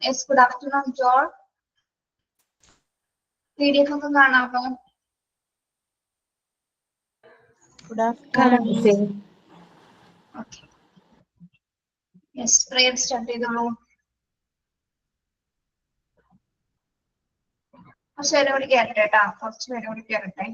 Yes, good afternoon, George. PDF ഒക്കെ കാണാമോ? Good afternoon. Okay. Yes, prayer start ചെയ്തോളൂ. കുറച്ച് പേരെ കൂടി കേറട്ടെ കേട്ടാ, കുറച്ച് പേരെ കൂടി കേറട്ടെ.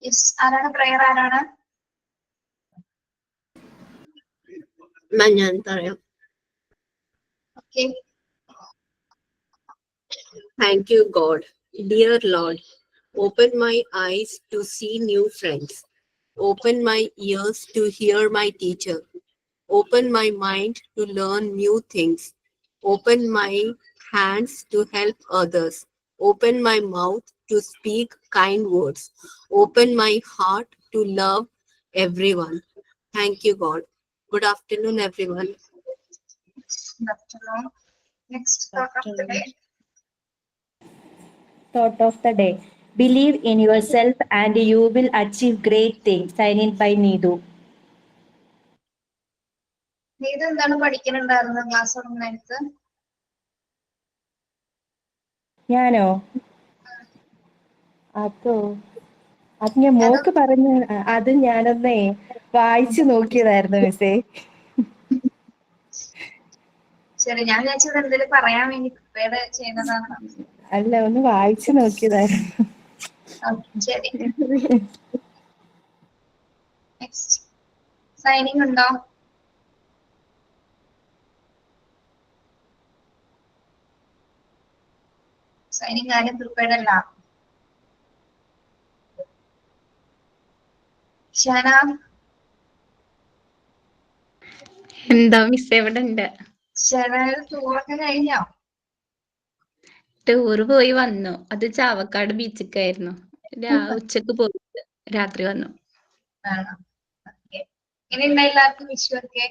Yes, ആരാണ് prayer ആരാണ്? ഞാൻ പറയാം. Okay. Thank you, God. Dear Lord, open my eyes to see new friends. Open my ears to hear my teacher. Open my mind to learn new things. Open my hands to help others. Open my mouth to speak kind words. Open my heart to love everyone. Thank you, God. Good afternoon, everyone. Good afternoon. Next thought of the day. Thought of the day. Believe in yourself and you will achieve great things. Signed by Needu. നീത് എന്താണ് പഠിക്കുന്നുണ്ടായിരുന്നത് class തുടങ്ങുന്നതിനകത്ത്? ഞാനോ? അത് ഞാൻ mock പറഞ്ഞ അത് ഞാനൊന്നേ വായിച്ചു നോക്കിയതായിരുന്നു മിസ്സേ. ശരി, ഞാൻ വിചാരിച്ചത് എന്തെങ്കിലും പറയാൻ വേണ്ടി പ്രിപ്പയർ ചെയ്യുന്നതാണ്. അല്ല, ഒന്ന് വായിച്ചു നോക്കിയതായിരുന്നു. ശരി. നെക്സ്റ്റ് സൈനിങ് ഉണ്ടോ? സൈനിങ് ആരും പ്രിപ്പയർഡ് അല്ല. ഷാന എന്താ മിസ് എവിടെ ഉണ്ട്? ഷാനയുടെ ടൂറൊക്കെ കഴിഞ്ഞോ? ടൂറ് പോയി വന്നു. അത് ചാവക്കാട് ബീച്ചിക്കായിരുന്നു. ഉച്ചക്ക് പോയിട്ട് രാത്രി വന്നു. ആണോ? ഓക്കെ. എങ്ങനെയുണ്ടായി എല്ലാവർക്കും വിഷു ഒക്കെ?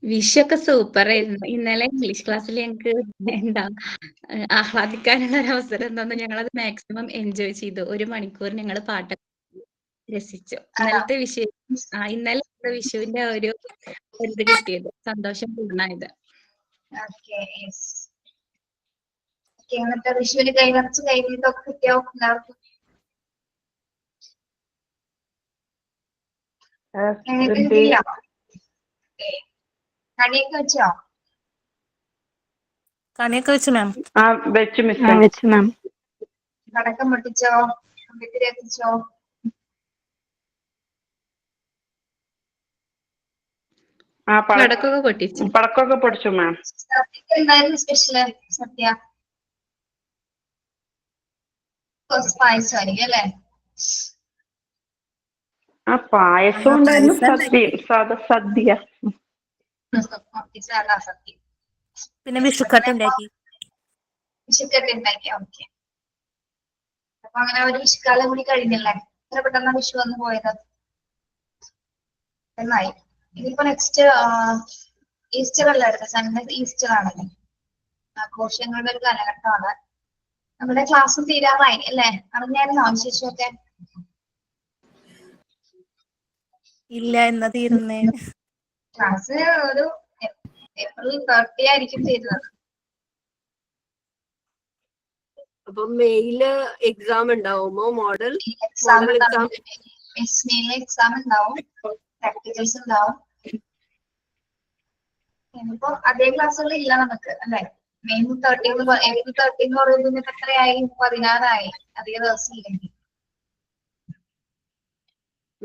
വിഷൊക്കെ സൂപ്പർ ആയിരുന്നു. ഇന്നലെ ഇംഗ്ലീഷ് ക്ലാസ്സിൽ ഞങ്ങൾക്ക് എന്താ ആഹ്ലാദിക്കാനുള്ള ഒരു അവസരം തന്നു. ഞങ്ങളത് മാക്സിമം എൻജോയ് ചെയ്തു. 1 മണിക്കൂർ ഞങ്ങൾ പാട്ടൊക്കെ രസിച്ചു. ഇന്നലത്തെ ഇന്നലെ വിഷുവിന്റെ ഒരു ഇത് കിട്ടിയത്, സന്തോഷം പൂർണ്ണമായത്. എന്നിട്ട് വിഷുവിന് കൈനിറച്ച് കൈനീട്ടൊക്കെ കിട്ടിയോ എല്ലാവർക്കും? കണിയൊക്കെ വെച്ചോ? കണിയൊക്കെ വെച്ചു മാം. വെച്ചു മാം. പടക്കം പൊട്ടിച്ചോ? കമ്പിത്തിരി എത്തിച്ചോ? പടക്കമൊക്കെ പൊട്ടിച്ചു. പടക്കമൊക്കെ പൊടിച്ചു മാം. സദ്യക്ക് എന്തായിരുന്നു സ്പെഷ്യല്? സദ്യ പായസമായിരിക്കും അല്ലേ? പായസം ഉണ്ടായിരുന്നു, സദ്യ. സാധാ സദ്യ. പിന്നെ വിഷുക്കട്ട ഉണ്ടാക്കി. വിഷുക്കട്ട ഉണ്ടാക്കി. ഓക്കെ. അപ്പൊ അങ്ങനെ ഒരു വിഷുക്കാലം കൂടി കഴിഞ്ഞല്ലേ? എത്ര പെട്ടെന്ന് വിഷു വന്ന് പോയത്. എന്നായി. ഇതിപ്പോ നെക്സ്റ്റ് ഈസ്റ്റർ അല്ലായിരുന്നു. സൺഡേ ഈസ്റ്റർ ആണല്ലേ? ആഘോഷങ്ങളുടെ ഒരു കാലഘട്ടമാണ്. നമ്മുടെ ക്ലാസ് തീരാറായി അല്ലേ? അറിഞ്ഞായിരുന്നോ വിശേഷമൊക്കെ? ഇല്ല, എന്നാ തീരുന്നേ? ക്ലാസ് ഒരു ഏപ്രിൽ 30 ആയിരിക്കും തീരുന്നത്. അപ്പൊ മെയില് എക്സാം ഉണ്ടാവുമോ? മോഡൽ എക്സാം എക്സാം എക്സാം ഉണ്ടാവും, പ്രാക്ടിക്കൽസ് ഉണ്ടാവും. ഇനിയിപ്പോ അതേ ക്ലാസ്സുകൾ ഇല്ല നമുക്ക് അല്ലെ? ഏപ്രിൽ 30 എന്ന് പറയുന്നത് എത്രയായി? 16 അധിക ദിവസം ഇല്ലെങ്കിൽ.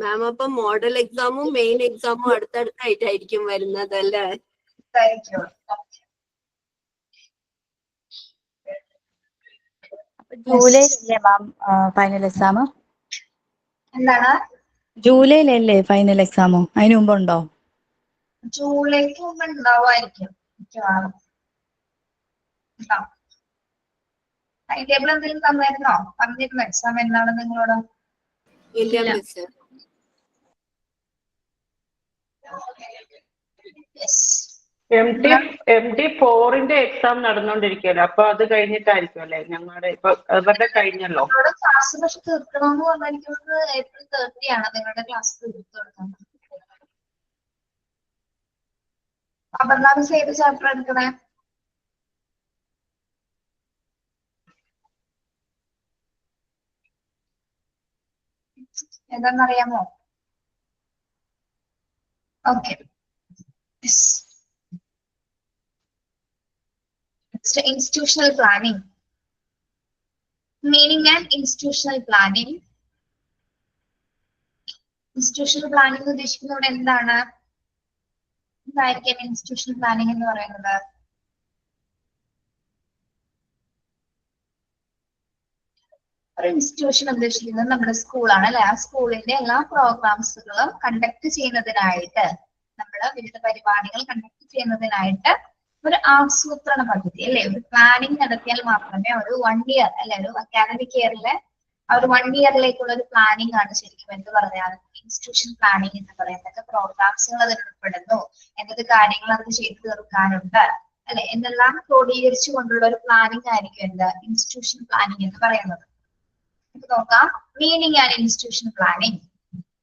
മാം അപ്പൊ മോഡൽ എക്സാമും മെയിൻ എക്സാമും അടുത്തടുത്തായിട്ടായിരിക്കും വരുന്നത് അല്ലേ? ജൂലൈയിലല്ലേ മാം ഫൈനൽ എക്സാം? എന്താണ്? ജൂലൈയിലല്ലേ ഫൈനൽ എക്സാമോ? അതിന് മുമ്പുണ്ടോ? ജൂലൈക്ക് മുമ്പ് ഉണ്ടാവുമായിരിക്കും മിക്കവാറും. ടൈം ടേബിൾ എന്തെങ്കിലും തന്നായിരുന്നോ? പറഞ്ഞിരുന്നോ എക്സാം എന്താണ് നിങ്ങളോട്? ഇല്ല മിസ്. MD4 എക്സാം നടന്നുകൊണ്ടിരിക്കുകയല്ലോ, അപ്പൊ അത് കഴിഞ്ഞിട്ടായിരിക്കും അല്ലെ? ഞങ്ങളുടെ ഇപ്പൊ അവരുടെ കഴിഞ്ഞല്ലോ. ക്ലാസ് പക്ഷെ തീർക്കണമെന്ന് പറഞ്ഞിരിക്കുന്നത് ഏപ്രിൽ 30 ആണ് നിങ്ങളുടെ ക്ലാസ് തീർത്തെടുക്കാൻ. അപർണാമിസ് ഏത് ചാപ്റ്റർ എടുക്കണേ? എന്താന്നറിയാമോ? Okay. Institutional planning. Meaning and institutional planning. Institutional planning ഉദ്ദേശിക്കുന്നത് എന്താണ്? എന്തായിരിക്കും ഇൻസ്റ്റിറ്റ്യൂഷണൽ പ്ലാനിംഗ് എന്ന് പറയുന്നത്? ഒരു ഇൻസ്റ്റിറ്റ്യൂഷൻ ഉദ്ദേശിക്കുന്നത് നമ്മുടെ സ്കൂളാണ് അല്ലെ? ആ സ്കൂളിന്റെ എല്ലാ പ്രോഗ്രാംസുകളും കണ്ടക്ട് ചെയ്യുന്നതിനായിട്ട്, നമ്മള് വിവിധ പരിപാടികൾ കണ്ടക്ട് ചെയ്യുന്നതിനായിട്ട് ഒരു ആസൂത്രണ പദ്ധതി അല്ലെ? ഒരു പ്ലാനിങ് നടത്തിയാൽ മാത്രമേ ഒരു 1 ഇയർ അല്ലെ, ഒരു അക്കാദമിക് ഇയറിലെ ആ ഒരു 1 ഇയറിലേക്കുള്ള ഒരു പ്ലാനിങ് ആണ് ശരിക്കും എന്ത് പറഞ്ഞാൽ ഇൻസ്റ്റിറ്റ്യൂഷൻ പ്ലാനിങ് എന്ന് പറയുന്നത്. പ്രോഗ്രാംസുകൾ അതിൽ ഉൾപ്പെടുന്നു, എന്തൊക്കെ കാര്യങ്ങൾ അത് ചെയ്തു തീർക്കാനുണ്ട് അല്ലെ എന്നെല്ലാം ക്രോഡീകരിച്ചു കൊണ്ടുള്ള ഒരു പ്ലാനിങ് ആയിരിക്കും എന്ത് ഇൻസ്റ്റിറ്റ്യൂഷൻ പ്ലാനിങ് എന്ന് പറയുന്നത്. നോക്കാം. Meaning and institution planning.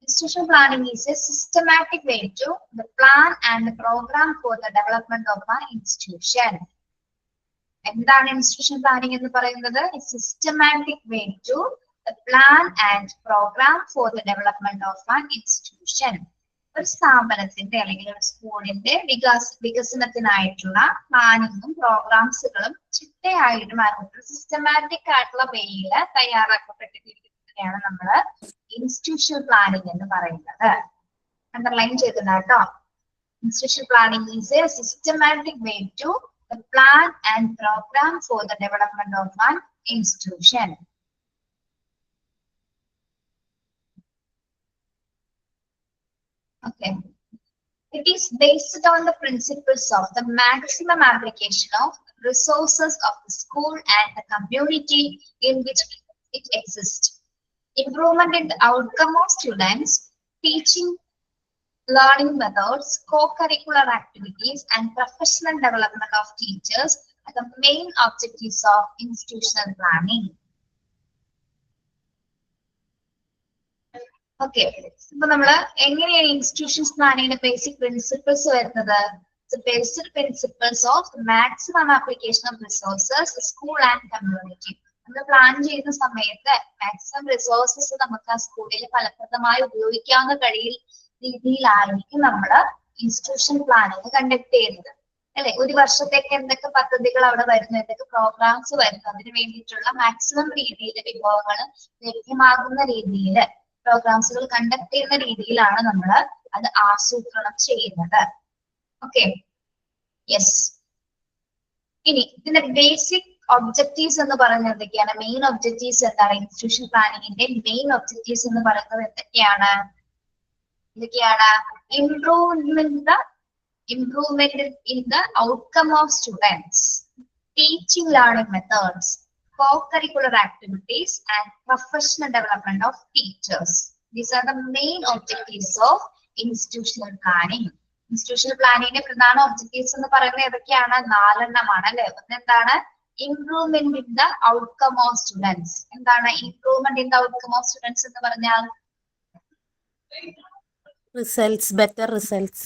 Institutional planning is a systematic way to the plan and the program for the development of an institution. എന്താണ് ഇൻസ്റ്റിറ്റ്യൂഷൻ പ്ലാനിംഗ് എന്ന് പറയുന്നത്? Systematic way to the plan and program for the development of an institution. ഒരു സ്ഥാപനത്തിന്റെ അല്ലെങ്കിൽ ഒരു സ്കൂളിന്റെ വികസനത്തിനായിട്ടുള്ള പ്ലാനിങ്ങും പ്രോഗ്രാംസുകളും ചിട്ടയായിട്ടും systematic ആയിട്ടുള്ള വേയിൽ തയ്യാറാക്കപ്പെട്ടിരിക്കുന്നതിനെയാണ് നമ്മള് ഇൻസ്റ്റിറ്റ്യൂഷണൽ പ്ലാനിംഗ് എന്ന് പറയുന്നത്. അണ്ടർലൈൻ ചെയ്തിട്ടുണ്ടോ? Institutional planning is a systematic way to plan and program for the development of an institution. Okay. It is based on the principles of the maximum application of resources of the school and the community in which it exists. Improvement in the outcome of students, teaching, learning methods, co-curricular activities, and professional development of teachers are the main objectives of institutional planning. Okay. ഇപ്പൊ നമ്മള് എങ്ങനെയാണ് institutions പ്ലാനിങ്ങിന്റെ basic principles വരുന്നത്? Basic principles of maximum application of resources school and community. നമ്മൾ plan ചെയ്യുന്ന സമയത്ത് maximum resources നമുക്ക് ആ സ്കൂളിൽ ഫലപ്രദമായി ഉപയോഗിക്കാവുന്ന രീതിയിലായിരിക്കും നമ്മൾ ഇൻസ്റ്റിറ്റ്യൂഷൻ പ്ലാനിങ് കണ്ടക്ട് ചെയ്യുന്നത്. അല്ലെ? ഒരു വർഷത്തേക്ക് എന്തൊക്കെ പദ്ധതികൾ അവിടെ വരുന്നു, എന്തൊക്കെ പ്രോഗ്രാംസ് വരുന്നു, അതിന് വേണ്ടിയിട്ടുള്ള മാക്സിമം രീതിയിൽ വിഭവങ്ങൾ ലഭ്യമാകുന്ന രീതിയിൽ പ്രോഗ്രാംസുകൾ കണ്ടക്ട് ചെയ്യുന്ന രീതിയിലാണ് നമ്മൾ അത് ആസൂത്രണം ചെയ്യുന്നത്. Okay, yes. ഇനി ഇതിന്റെ ബേസിക് ഒബ്ജക്റ്റീവ്സ് എന്ന് പറയുന്നത് എന്തൊക്കെയാണ്? മെയിൻ ഒബ്ജക്റ്റീവ്സ് എന്താണ്? ഇൻസ്റ്റിറ്റ്യൂഷൻ പ്ലാനിങ്ങിന്റെ മെയിൻ ഒബ്ജക്റ്റീവ്സ് എന്ന് പറയുന്നത് എന്തൊക്കെയാണ്? Improvement in the outcome of students, teaching learning methods, co-curricular activities, and professional development of teachers. These are the main objectives of institutional planning. Institutional planning പ്രധാന objectives എന്ന് പറയുന്നത് ഏതൊക്കെയാണ്? 4 എണ്ണമാണ് അല്ലെ? എന്താണ്? Improvement in the outcome of students. എന്താണ് improvement in the outcome of students എന്ന് പറഞ്ഞാൽ? Results, better results.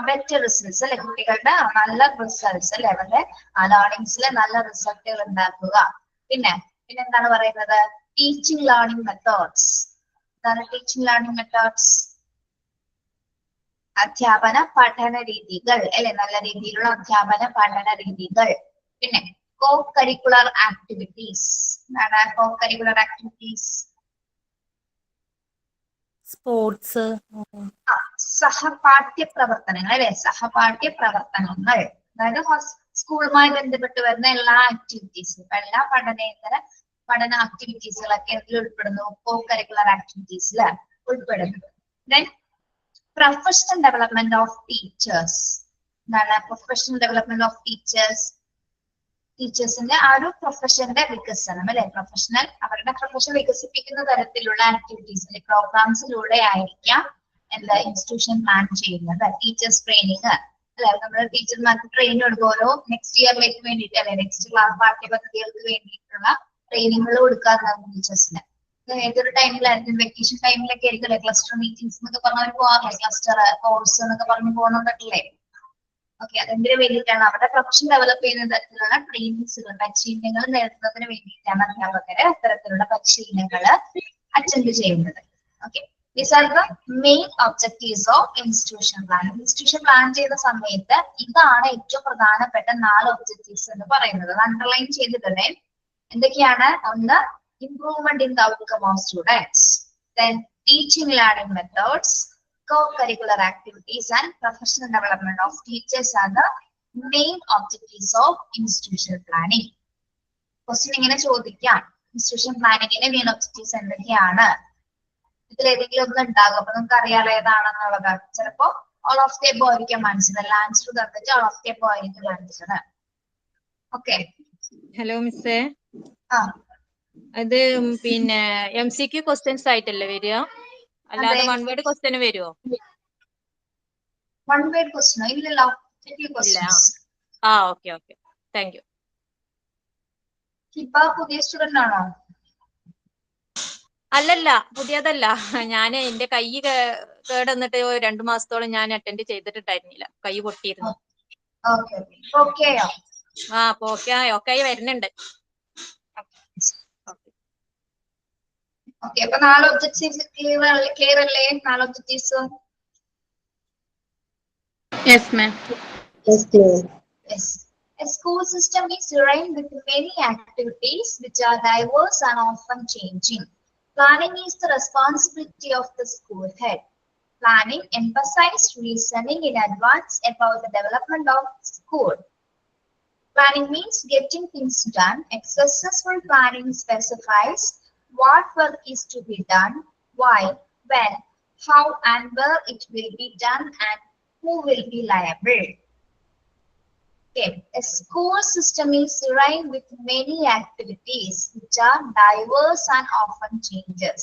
Better results അല്ലെ? കുട്ടികളുടെ നല്ല റിസൾട്ട്സ് അല്ലെ? അവരുടെ ലേണിംഗ്സിൽ നല്ല റിസൾട്ടുകൾ ഉണ്ടാക്കുക. പിന്നെ എന്താണ് പറയുന്നത്? Teaching learning methods. എന്താണ് ടീച്ചിങ് ലേണിംഗ് മെത്തേഡ്സ്? അധ്യാപന പഠന രീതികൾ അല്ലെ? നല്ല രീതിയിലുള്ള അധ്യാപന പഠന രീതികൾ. പിന്നെ കോ കരിക്കുലർ ആക്ടിവിറ്റീസ്. എന്താണ് കോ കരിക്കുലർ ആക്ടിവിറ്റീസ്? സ്പോർട്സ്, സഹപാഠ്യ പ്രവർത്തനങ്ങൾ അല്ലെ? സഹപാഠ്യ പ്രവർത്തനങ്ങൾ, അതായത് സ്കൂളുമായി ബന്ധപ്പെട്ട് വരുന്ന എല്ലാ ആക്ടിവിറ്റീസും, എല്ലാ പഠന ആക്ടിവിറ്റീസുകളൊക്കെ ഇതിൽ ഉൾപ്പെടുന്നു, കോ കരിക്കുലർ ആക്ടിവിറ്റീസിൽ ഉൾപ്പെടുന്നു. Then professional development of teachers. എന്താണ് പ്രൊഫഷണൽ ഡെവലപ്മെന്റ് ഓഫ് ടീച്ചേഴ്സ്? ടീച്ചേഴ്സിന്റെ ആ ഒരു പ്രൊഫഷന്റെ വികസനം അല്ലെ? അവരുടെ പ്രൊഫഷൻ വികസിപ്പിക്കുന്ന തരത്തിലുള്ള ആക്ടിവിറ്റീസിന്റെ പ്രോഗ്രാംസിലൂടെ ആയിരിക്കാം എന്താ ഇൻസ്റ്റിറ്റ്യൂഷൻ പ്ലാൻ ചെയ്യുന്നത്. ടീച്ചേഴ്സ് ട്രെയിനിങ് അല്ലെ? നമ്മൾ ടീച്ചർമാർക്ക് ട്രെയിനിങ് കൊടുക്കുമല്ലോ നെക്സ്റ്റ് ഇയറിലേക്ക് വേണ്ടിയിട്ട് അല്ലെ? നെക്സ്റ്റ് ക്ലാസ് പാഠ്യപദ്ധതികൾക്ക് വേണ്ടിയിട്ടുള്ള ട്രെയിനിങ്ങുകൾ കൊടുക്കാറുണ്ടാവും ടീച്ചേഴ്സിന്. ഏതൊരു ടൈമിലായിരിക്കും? വെക്കേഷൻ ടൈമിലൊക്കെ ആയിരിക്കും അല്ലെ? ക്ലസ്റ്റർ മീറ്റിംഗ്സ് എന്നൊക്കെ പറഞ്ഞാൽ പോകാറില്ലേ? ക്ലസ്റ്റർ കോഴ്സ് എന്നൊക്കെ പറഞ്ഞ് പോകുന്നുണ്ടല്ലേ? ഓക്കെ, അതെന്തിനു വേണ്ടിയിട്ടാണ്? അവരുടെ പ്രൊഫഷൻ ഡെവലപ്പ് ചെയ്യുന്ന തരത്തിലുള്ള ട്രെയിനിങ്സുകൾ, പരിശീലനങ്ങൾ നേടുന്നതിന് വേണ്ടിയിട്ടാണ് അധ്യാപകര് അത്തരത്തിലുള്ള പരിശീലനങ്ങൾ അറ്റൻഡ് ചെയ്യുന്നത്. Okay, these are the main objectives of institution plan. Institution plan ചെയ്യുന്ന സമയത്ത് ഇതാണ് ഏറ്റവും പ്രധാനപ്പെട്ട 4 ഒബ്ജക്റ്റീവ്സ് എന്ന് പറയുന്നത്. അണ്ടർലൈൻ ചെയ്തിട്ടുള്ളത് എന്തൊക്കെയാണ്? ഒന്ന്, improvement in the outcome of students. Then teaching learning methods, co-curricular activities, and professional development of teachers are the main objectives of institutional planning. Question ഇങ്ങനെ ചോദിക്കാം, ഇൻസ്റ്റിറ്റ്യൂഷൻ പ്ലാനിങ്ങിന്റെ മെയിൻ ഒബ്ജക്റ്റീവ്സ് എന്തൊക്കെയാണ്? ഇതിൽ ഏതെങ്കിലും ഒന്ന് ഉണ്ടാകും. അപ്പൊ നമുക്ക് അറിയാലോ ഏതാണെന്നുള്ളത്. ചിലപ്പോ ഓൾ ഓഫ് ദി എബോവ് ആയിരിക്കും ആൻസർ. അല്ല, ആൻസർ തന്നിട്ട് ഓൾ ഓഫ് ദി എബോവ് ആയിരിക്കും ആൻസർ. ഓക്കെ, ഹലോ മിസ്സേ, ആ അത് പിന്നെ MCQ ക്വസ്റ്റ്യൻസ് ആയിട്ടല്ലേ വരിക? അല്ലാതെ വൺ വേർഡ് ക്വസ്റ്റ്യൻ വരുമോ? വൺ വേർഡ് ക്വസ്റ്റ്യൻ ഇല്ലല്ലോ. ഇല്ല. Okay okay, thank you. ഇപ്പൊ പുതിയ സ്റ്റുഡന്റ് ആണോ? അല്ലല്ല, പുതിയതല്ല. ഞാൻ എന്റെ കൈ കേടന്നിട്ട് 2 മാസത്തോളം ഞാൻ അറ്റൻഡ് ചെയ്തിട്ടുണ്ടായിരുന്നില്ല. കൈ പൊട്ടിയിരുന്നു. ഓക്കെ വരുന്നുണ്ട്. ഓക്കെ, അപ്പൊ 4 ഒബ്ജക്റ്റീവ്സ് ക്ലിയർ അല്ലേ? 4 ഒബ്ജക്റ്റീവ്സും Yes, ma'am. Yes, clear. yes. A school system is designed with many activities which are diverse and often changing. Planning is the responsibility of the school head. Planning emphasizes reasoning in advance about the development of school. Planning means getting things done. A successful planning specifies what work is to be done, why, when, how, and where it will be done, and who will be liable. Okay. A school system is designed with many activities which are diverse and often changes.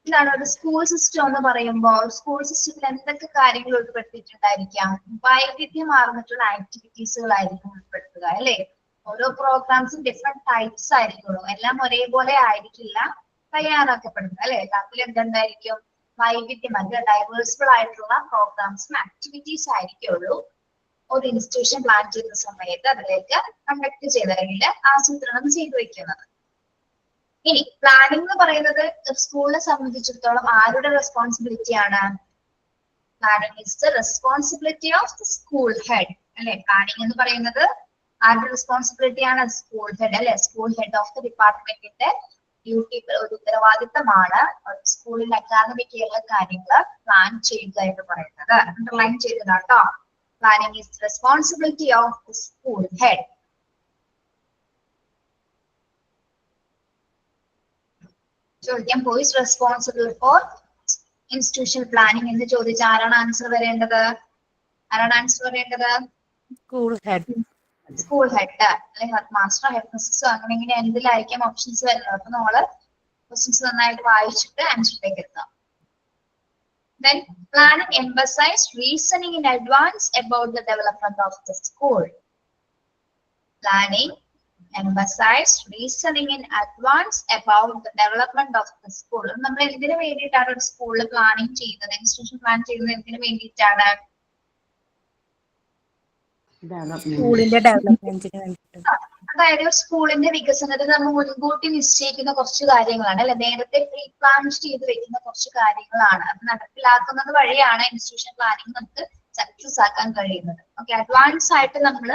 ഇതാണ് ഒരു school system എന്ന് പറയുമ്പോൾ school സിസ്റ്റത്തിൽ എന്തൊക്കെ കാര്യങ്ങൾ ഉൾപ്പെടുത്തിയിട്ടുണ്ടായിരിക്കാം? വൈവിധ്യമാർന്നിട്ടുള്ള ആക്ടിവിറ്റീസുകളായിരിക്കും ഉൾപ്പെടുത്തുക അല്ലെ? ഓരോ പ്രോഗ്രാംസും ഡിഫറെന്റ് ടൈപ്സ് ആയിരിക്കുള്ളൂ. എല്ലാം ഒരേപോലെ ആയിരിക്കില്ല തയ്യാറാക്കപ്പെടുന്നത് അല്ലെ? എല്ലാത്തിലും എന്തുണ്ടായിരിക്കും? വൈവിധ്യമാർന്ന ഡൈവേഴ്സിബിൾ ആയിട്ടുള്ള പ്രോഗ്രാംസും ആക്ടിവിറ്റീസ് ആയിരിക്കുള്ളൂ ഒരു ഇൻസ്റ്റിറ്റ്യൂഷൻ പ്ലാൻ ചെയ്യുന്ന സമയത്ത് അതിലേക്ക് കണ്ടക്ട് ചെയ്ത് അല്ലെങ്കിൽ ആസൂത്രണം ചെയ്തു വെക്കുന്നത്. ഇനി പ്ലാനിംഗ് എന്ന് പറയുന്നത് സ്കൂളിനെ സംബന്ധിച്ചിടത്തോളം ആരുടെ റെസ്പോൺസിബിലിറ്റി ആണ്? Planning is the responsibility of the school head അല്ലെ. പ്ലാനിങ് എന്ന് പറയുന്നത് ആരുടെ റെസ്പോൺസിബിലിറ്റി ആണ്? സ്കൂൾ ഹെഡ് അല്ലെ. സ്കൂൾ ഹെഡ് ഓഫ് ദ ഡിപ്പാർട്ട്മെന്റിന്റെ ഡ്യൂട്ടി, ഒരു ഉത്തരവാദിത്തമാണ് സ്കൂളിൽ അക്കാദമിക് കാര്യങ്ങൾ പ്ലാൻ ചെയ്യുക എന്ന് പറയുന്നത്. അണ്ടർലൈൻ ചെയ്തതാണ് കേട്ടോ. Planning is the responsibility of the school head. ചോദിക്കാം, who is responsible for institution planning എന്ന് ചോദിച്ചാൽ ആരാണ് ആൻസർ വരേണ്ടത്? ആരാണ് ആൻസർ വരേണ്ടത്? School head. സ്കൂൾ ഹെഡ് അല്ലെ ഹെഡ് മാസ്റ്റർ, ഹെഡ് മിസ്സോ അങ്ങനെ ഇങ്ങനെ എന്തിലായിരിക്കാം ഓപ്ഷൻസ് വരുന്നത്. അപ്പൊ നമ്മള് ക്വസ്റ്റ്യൻസ് നന്നായിട്ട് വായിച്ചിട്ട് ആൻസറിലേക്ക് എത്താം. Then planning emphasize reasoning in advance about the development of the school. Planning emphasize reasoning in advance about the development of the school. നമ്മൾ എന്തിനു വേണ്ടിയിട്ടാണ് ഒരു സ്കൂളിൽ പ്ലാനിങ് ചെയ്യുന്നത്, ഇൻസ്റ്റിറ്റ്യൂഷൻ പ്ലാൻ ചെയ്യുന്നത് എന്തിനു വേണ്ടിയിട്ടാണ്? സ്കൂളിന്റെ ഡെവലപ്മെന്റിന് വേണ്ടിയിട്ട്. അതായത് സ്കൂളിന്റെ വികസനത്തിൽ നമ്മൾ മുൻകൂട്ടി നിശ്ചയിക്കുന്ന കുറച്ച് കാര്യങ്ങളാണ് അല്ലെ, നേരത്തെ പ്രീ പ്ലാൻ ചെയ്ത് വെക്കുന്ന കുറച്ച് കാര്യങ്ങളാണ്. അത് നടപ്പിലാക്കുന്നത് വഴിയാണ് ഇൻസ്റ്റിറ്റ്യൂഷൻ പ്ലാനിങ് നമുക്ക് സക്സസ് ആക്കാൻ കഴിയുന്നത്. ഓക്കെ, അഡ്വാൻസ് ആയിട്ട് നമ്മൾ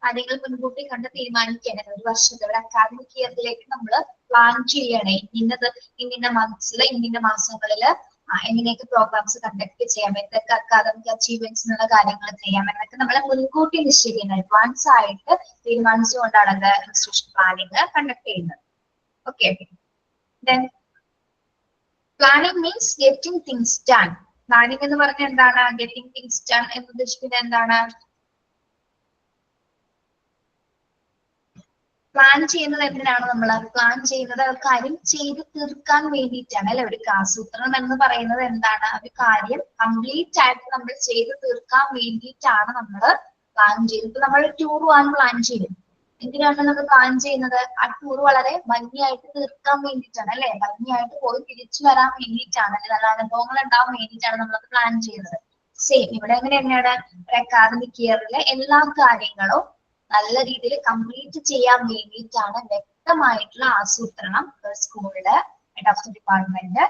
കാര്യങ്ങൾ മുൻകൂട്ടി കണ്ട് തീരുമാനിക്കേണ്ടത്. ഒരു വർഷത്തെ ഒരു അക്കാദമിക് ഇയറിലേക്ക് നമ്മൾ പ്ലാൻ ചെയ്യണേ, ഇന്ന മന്ത്സില് ഇന്ന മാസങ്ങളില് എങ്ങനെയൊക്കെ പ്രോഗ്രാംസ് കണ്ടക്ട് ചെയ്യാം, എന്തൊക്കെ അക്കാദമിക് അച്ചീവ്മെന്റ്സിനുള്ള കാര്യങ്ങൾ ചെയ്യാം എന്നൊക്കെ നമ്മളെ മുൻകൂട്ടി നിശ്ചയിക്കുന്നത്, അഡ്വാൻസ് ആയിട്ട് തീരുമാനിച്ചുകൊണ്ടാണ് ഇൻസ്റ്റിറ്റ്യൂഷൻ പ്ലാനിങ് കണ്ടക്ട് ചെയ്യുന്നത്. Okay, then planning means getting things done. Planning എന്ന് പറഞ്ഞാൽ എന്താണ്? ഗെറ്റിംഗ് തിങ്സ് ഡൺ എന്ന് ഉദ്ദേശിക്കുന്നത് എന്താണ്? പ്ലാൻ ചെയ്യുന്നത് എന്തിനാണ്? നമ്മൾ പ്ലാൻ ചെയ്യുന്നത് ഒരു കാര്യം ചെയ്ത് തീർക്കാൻ വേണ്ടിയിട്ടാണ് അല്ലെ. ഒരു ആസൂത്രണം എന്ന് പറയുന്നത് എന്താണ്? ഒരു കാര്യം കംപ്ലീറ്റ് ആയിട്ട് നമ്മൾ ചെയ്ത് തീർക്കാൻ വേണ്ടിയിട്ടാണ് നമ്മൾ പ്ലാൻ ചെയ്യുന്നത്. ഇപ്പൊ നമ്മൾ ടൂർ പോകാൻ പ്ലാൻ ചെയ്യും, എന്തിനാണ് നമ്മൾ പ്ലാൻ ചെയ്യുന്നത്? ആ ടൂർ വളരെ ഭംഗിയായിട്ട് തീർക്കാൻ വേണ്ടിയിട്ടാണ് അല്ലെ, ഭംഗിയായിട്ട് പോയി തിരിച്ചു വരാൻ വേണ്ടിയിട്ടാണ്, നല്ല അനുഭവങ്ങൾ ഉണ്ടാവാൻ വേണ്ടിയിട്ടാണ് നമ്മളത് പ്ലാൻ ചെയ്യുന്നത്. സെയിം ഇവിടെ എങ്ങനെ തന്നെയാണ്? ഒരു അക്കാദമിക് ഇയറിലെ എല്ലാ കാര്യങ്ങളും നല്ല രീതിയിൽ കംപ്ലീറ്റ് ചെയ്യാൻ വേണ്ടിയിട്ടാണ് വ്യക്തമായിട്ടുള്ള ആസൂത്രണം സ്കൂളില് ഹെഡ് ഓഫ് ദി ഡിപ്പാർട്ട്മെന്റ്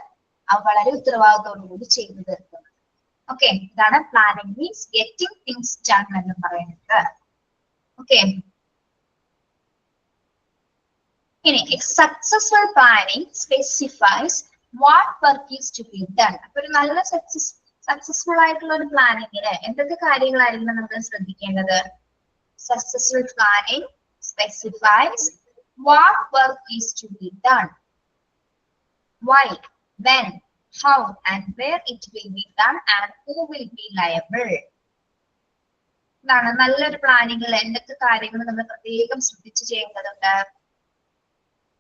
വളരെ ഉത്തരവാദിത്തോടു കൂടി ചെയ്തു തീർക്കുന്നത്. ഓക്കെ, ഇതാണ് planning means getting things done എന്ന് പറയുന്നത്. ഓക്കെ, ഇനി successful planning specifies what work is to be done. അപ്പൊ ഒരു നല്ല സക്സസ്ഫുൾ ആയിട്ടുള്ള ഒരു പ്ലാനിങ്ങിന് എന്തൊക്കെ കാര്യങ്ങളായിരിക്കും നമ്മൾ ശ്രദ്ധിക്കേണ്ടത്? Successful planning specifies what work is to be done, why, when, how and where it will be done and who will be liable. ഇതാണ് നല്ലൊരു പ്ലാനിങ്ങിൽ എന്തൊക്കെ കാര്യങ്ങൾ നമ്മൾ പ്രത്യേകം ശ്രദ്ധിച്ചു ചെയ്യേണ്ടതുണ്ട്.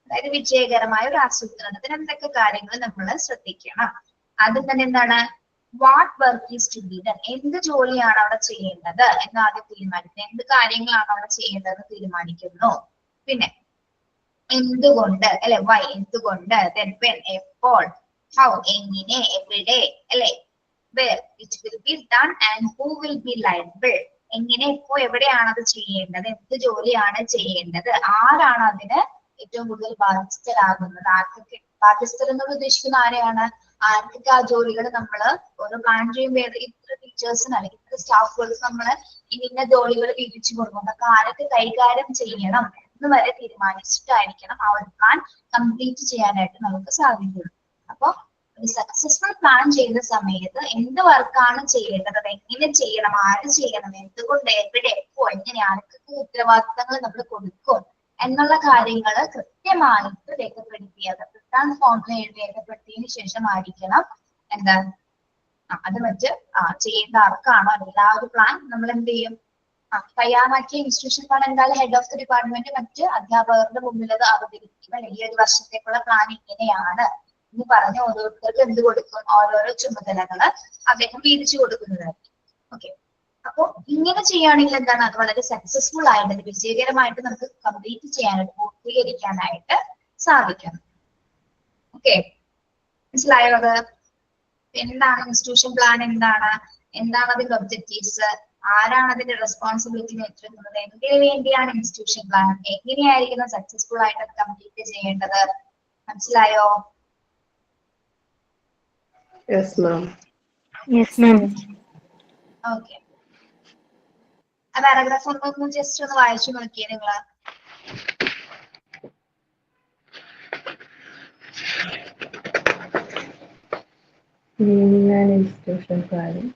അതായത് വിജയകരമായ ഒരു ആസൂത്രണത്തിന് എന്തൊക്കെ കാര്യങ്ങൾ നമ്മൾ ശ്രദ്ധിക്കണം. ആദ്യം തന്നെ എന്താണ്? What work is to be done. എന്ത് ജോലിയാണ് അവിടെ ചെയ്യേണ്ടത് എന്ന് ആദ്യം തീരുമാനിക്കുന്നത്. എന്ത് കാര്യങ്ങളാണ് അവിടെ ചെയ്യേണ്ടതെന്ന് തീരുമാനിക്കുന്നു. പിന്നെ എന്തുകൊണ്ട് അല്ലെ, വൈ എന്തുകൊണ്ട്, then when എപ്പോൾ, how എങ്ങനെ, എവിടെ അല്ലെ, where it will be done and who will be liable. എങ്ങനെ, എപ്പോ, എവിടെയാണ് അത് ചെയ്യേണ്ടത്, എന്ത് ജോലിയാണ് ചെയ്യേണ്ടത്, ആരാണ് അതിന് ഏറ്റവും കൂടുതൽ ബാധ്യസ്ഥരാകുന്നത്, ആർക്കൊക്കെ ബാധ്യസ്ഥർ എന്ന് ഉദ്ദേശിക്കുന്ന ആരെയാണ്, ആർക്കൊക്കെ ആ ജോലികൾ നമ്മൾ ഓരോ പ്ലാൻ ചെയ്യുമ്പോൾ ഇത്ര ടീച്ചേഴ്സിന് അല്ലെങ്കിൽ ഇത്ര സ്റ്റാഫുകൾക്ക് നമ്മൾ ഇന്ന ജോലികൾ വീതിച്ചു കൊടുക്കും, അതൊക്കെ ആരൊക്കെ കൈകാര്യം ചെയ്യണം എന്ന് വരെ തീരുമാനിച്ചിട്ടായിരിക്കണം ആ ഒരു പ്ലാൻ കംപ്ലീറ്റ് ചെയ്യാനായിട്ട് നമുക്ക് സാധിക്കുള്ളൂ. അപ്പൊ ഒരു സക്സസ്ഫുൾ പ്ലാൻ ചെയ്യുന്ന സമയത്ത് എന്ത് വർക്കാണ് ചെയ്യേണ്ടത്, എങ്ങനെ ചെയ്യണം, ആര് ചെയ്യണം, എന്തുകൊണ്ട്, എവിടെ, എപ്പോ, എങ്ങനെ, ആർക്കൊക്കെ ഉത്തരവാദിത്തങ്ങൾ നമ്മൾ കൊടുക്കും എന്നുള്ള കാര്യങ്ങൾ കൃത്യമായിട്ട് രേഖപ്പെടുത്തിയത് റിട്ടേൺ ഫോമിൽ രേഖപ്പെടുത്തിയതിനു ശേഷമായിരിക്കണം എന്താ അത് വെച്ച് ചെയ്യേണ്ട ആർക്കാണോ അല്ലെങ്കിൽ ആ ഒരു പ്ലാൻ നമ്മൾ എന്ത് ചെയ്യും, തയ്യാറാക്കിയ ഇൻസ്റ്റിറ്റ്യൂഷൻ പ്ലാൻ എന്തായാലും ഹെഡ് ഓഫ് ദി ഡിപ്പാർട്ട്മെന്റ് മറ്റ് അധ്യാപകരുടെ മുമ്പിൽ അത് അവതരിപ്പിക്കും. അല്ലെങ്കിൽ ഈ ഒരു വർഷത്തേക്കുള്ള പ്ലാൻ ഇങ്ങനെയാണ് എന്ന് പറഞ്ഞ് ഓരോരുത്തർക്ക് എന്ത് കൊടുക്കും, ഓരോരോ ചുമതലകള് അദ്ദേഹം വീതിച്ചു കൊടുക്കുന്നതായിരിക്കും. ഓക്കെ, അപ്പൊ ഇങ്ങനെ ചെയ്യുകയാണെങ്കിൽ എന്താണ്, അത് വളരെ സക്സസ്ഫുൾ ആയിട്ട് വിജയകരമായിട്ട് നമുക്ക് കംപ്ലീറ്റ് ചെയ്യാനായിട്ട് പൂർത്തീകരിക്കാനായിട്ട് സാധിക്കും. ഓക്കെ, മനസ്സിലായോ? അത് എന്താണ് ഇൻസ്റ്റിറ്റ്യൂഷൻ പ്ലാൻ, എന്താണ് അതിന്റെ ഒബ്ജക്റ്റീവ്സ്, ആരാണ് അതിന്റെ റെസ്പോൺസിബിലിറ്റി ഏറ്റെടുക്കുന്നത്, എന്തിനു വേണ്ടിയാണ് ഇൻസ്റ്റിറ്റ്യൂഷൻ പ്ലാൻ, എങ്ങനെയായിരിക്കണം സക്സസ്ഫുൾ ആയിട്ട് അത് കംപ്ലീറ്റ് ചെയ്യേണ്ടത്, മനസ്സിലായോ? Yes ma'am. Yes, ma'am. Okay. ആ പാരാഗ്രാഫ് ഒന്ന് ജസ്റ്റ് ഒന്ന് വായിച്ചു നോക്കിയേ നിങ്ങള്. ഇൻസ്റ്റിറ്റ്യൂഷൻ കാര്യം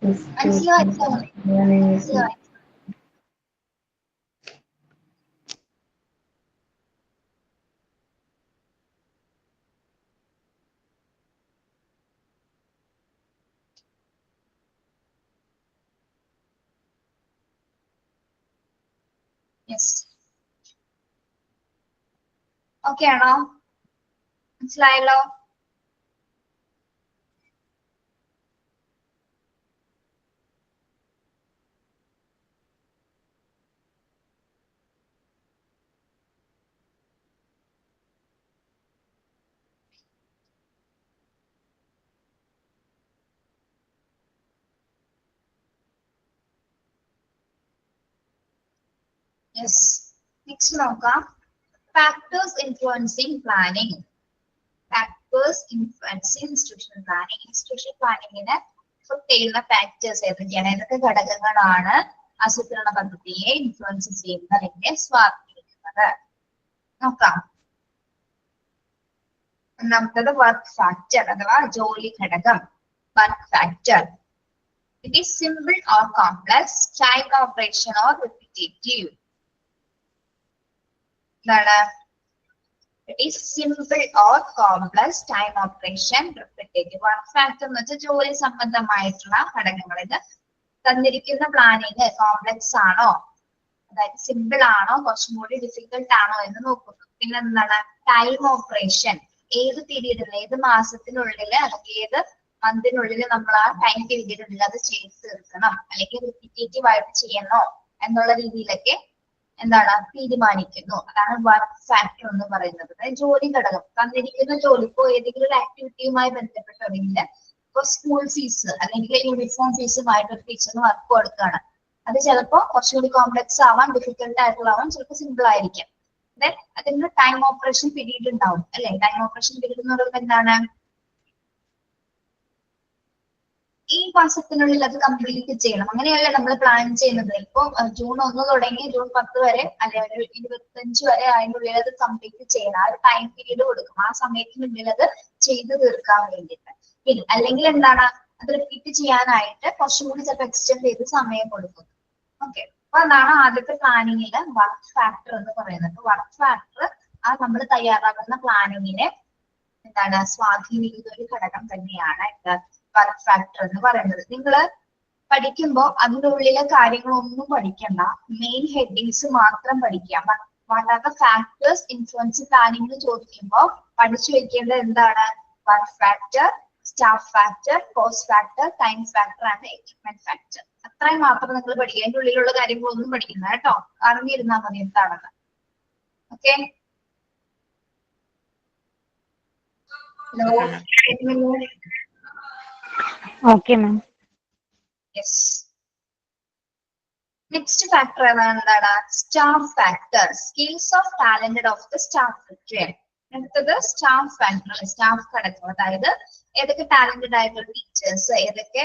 മനസ്സിലായി. യെസ്, ഓക്കെ ആണോ? മനസ്സിലായല്ലോ? യെസ്. നെക്സ്റ്റ് നോക്കാം. Factors influencing planning. Factors influencing institution planning. Institution പ്ലാനിങ്ങിന് എഫക്ട് ചെയ്യുന്ന ഫാക്ടേഴ്സ് ഏതൊക്കെയാണ്? ഏതൊക്കെ ഘടകങ്ങളാണ് ആസൂത്രണ പദ്ധതിയെ ഇൻഫ്ലുവൻസ് ചെയ്യുന്നത് അല്ലെങ്കിൽ സ്വാധീനിക്കുന്നത്? നോക്കാം. ഒന്നാമത്തത് വർക്ക് ഫാക്ടർ അഥവാ ജോലി ഘടകം. Work factor. It is simple or complex, time operation or repetitive. It is simple or complex, time operation, repetitive. Work factor എന്ന് വെച്ചാൽ ജോലി സംബന്ധമായിട്ടുള്ള ഘടകങ്ങൾ. ഇത് തന്നിരിക്കുന്ന പ്ലാനിങ് കോംപ്ലക്സ് ആണോ, അതായത് സിമ്പിൾ ആണോ, കുറച്ചും കൂടി ഡിഫിക്കൽട്ട് ആണോ എന്ന് നോക്കുന്നു. പിന്നെ എന്താണ് ടൈം ഓപ്പറേഷൻ. ഏത് പീരീഡിൽ, ഏത് മാസത്തിനുള്ളിൽ അല്ലെങ്കിൽ ഏത് മന്തിനുള്ളിൽ നമ്മൾ ആ ടൈം പീരീഡിനുള്ളിൽ അത് ചെയ്ത് തീർക്കണം, അല്ലെങ്കിൽ റിപ്പീറ്റേറ്റീവ് ആയിട്ട് ചെയ്യണോ എന്നുള്ള രീതിയിലൊക്കെ എന്താണ് തീരുമാനിക്കുന്നു. അതാണ് വർക്ക് ഫാക്ടർ എന്ന് പറയുന്നത്. ജോലി ഘടകം. തന്നിരിക്കുന്ന ജോലി ഇപ്പോ ഏതെങ്കിലും ഒരു ആക്ടിവിറ്റിയുമായി ബന്ധപ്പെട്ടുണ്ടെങ്കിൽ ഇപ്പൊ സ്കൂൾ ഫീസ് അല്ലെങ്കിൽ യൂണിഫോം ഫീസുമായിട്ട് ഒരു ടീച്ചറിന് വർക്ക് കൊടുക്കുകയാണ്. അത് ചിലപ്പോൾ കുറച്ചുകൂടി കോംപ്ലക്സ് ആവാം, ഡിഫിക്കൽട്ട് ആയിട്ടുള്ളതാവാം, ചിലപ്പോൾ സിമ്പിൾ ആയിരിക്കും. ദെൻ അതിന്റെ ടൈം ഓപ്പറേഷൻ പീരീഡ് ഉണ്ടാവും അല്ലെ. ടൈം ഓപ്പറേഷൻ പീരീഡ് എന്ന് പറയുന്നത് എന്താണ്? ഈ മാസത്തിനുള്ളിൽ അത് കംപ്ലീറ്റ് ചെയ്യണം, അങ്ങനെയല്ല നമ്മൾ പ്ലാൻ ചെയ്യുന്നത്. ഇപ്പൊ ജൂൺ 1 തുടങ്ങി ജൂൺ 10 വരെ അല്ലെങ്കിൽ ഒരു 25 വരെ അതിനുള്ളിൽ അത് കംപ്ലീറ്റ് ചെയ്യണം. ആ ഒരു ടൈം പീരീഡ് കൊടുക്കും. ആ സമയത്തിനുള്ളിൽ അത് ചെയ്ത് തീർക്കാൻ വേണ്ടിയിട്ട്. പിന്നെ അല്ലെങ്കിൽ എന്താണ്, അത് റിപ്പീറ്റ് ചെയ്യാനായിട്ട് കുറച്ചും കൂടി ചിലപ്പോൾ എക്സ്റ്റെൻഡ് ചെയ്ത് സമയം കൊടുക്കും. ഓക്കെ. അപ്പൊ അതാണ് ആദ്യത്തെ പ്ലാനിങ്ങില് വർക്ക് ഫാക്ടർ എന്ന് പറയുന്നത്. വർക്ക് ഫാക്ടർ ആ നമ്മൾ തയ്യാറാക്കുന്ന പ്ലാനിങ്ങിനെ എന്താണ് സ്വാധീനിക്കുന്ന ഒരു ഘടകം തന്നെയാണ് വർക്ക് ഫാക്ടർ എന്ന് പറയുന്നത്. നിങ്ങൾ പഠിക്കുമ്പോൾ അതിന്റെ ഉള്ളിലെ കാര്യങ്ങളൊന്നും പഠിക്കണ്ട, മെയിൻ ഹെഡിങ്സ് മാത്രം പഠിക്കാം. What are the factors influence planning ചോദിക്കുമ്പോൾ പഠിച്ചു വെക്കേണ്ടത് എന്താണ്? Work factor, staff factor, cost factor, time factor and equipment factor. അത്രയും മാത്രം നിങ്ങൾ പഠിക്കുക. അതിന്റെ ഉള്ളിലുള്ള കാര്യങ്ങളൊന്നും പഠിക്കുന്ന കേട്ടോ, അറിഞ്ഞിരുന്നാൽ മതി എന്താണെന്ന്. Okay. Hello, Okay, ma'am. Yes. Next factor എന്താണ്? Staff factor. Skills of talented of the staff. അടുത്തത് സ്റ്റാഫ് ഫാക്ടർ, സ്റ്റാഫ് ഘടകം. അതായത് ഏതൊക്കെ ടാലന്റഡ് ആയിട്ടുള്ള ടീച്ചേഴ്സ്, ഏതൊക്കെ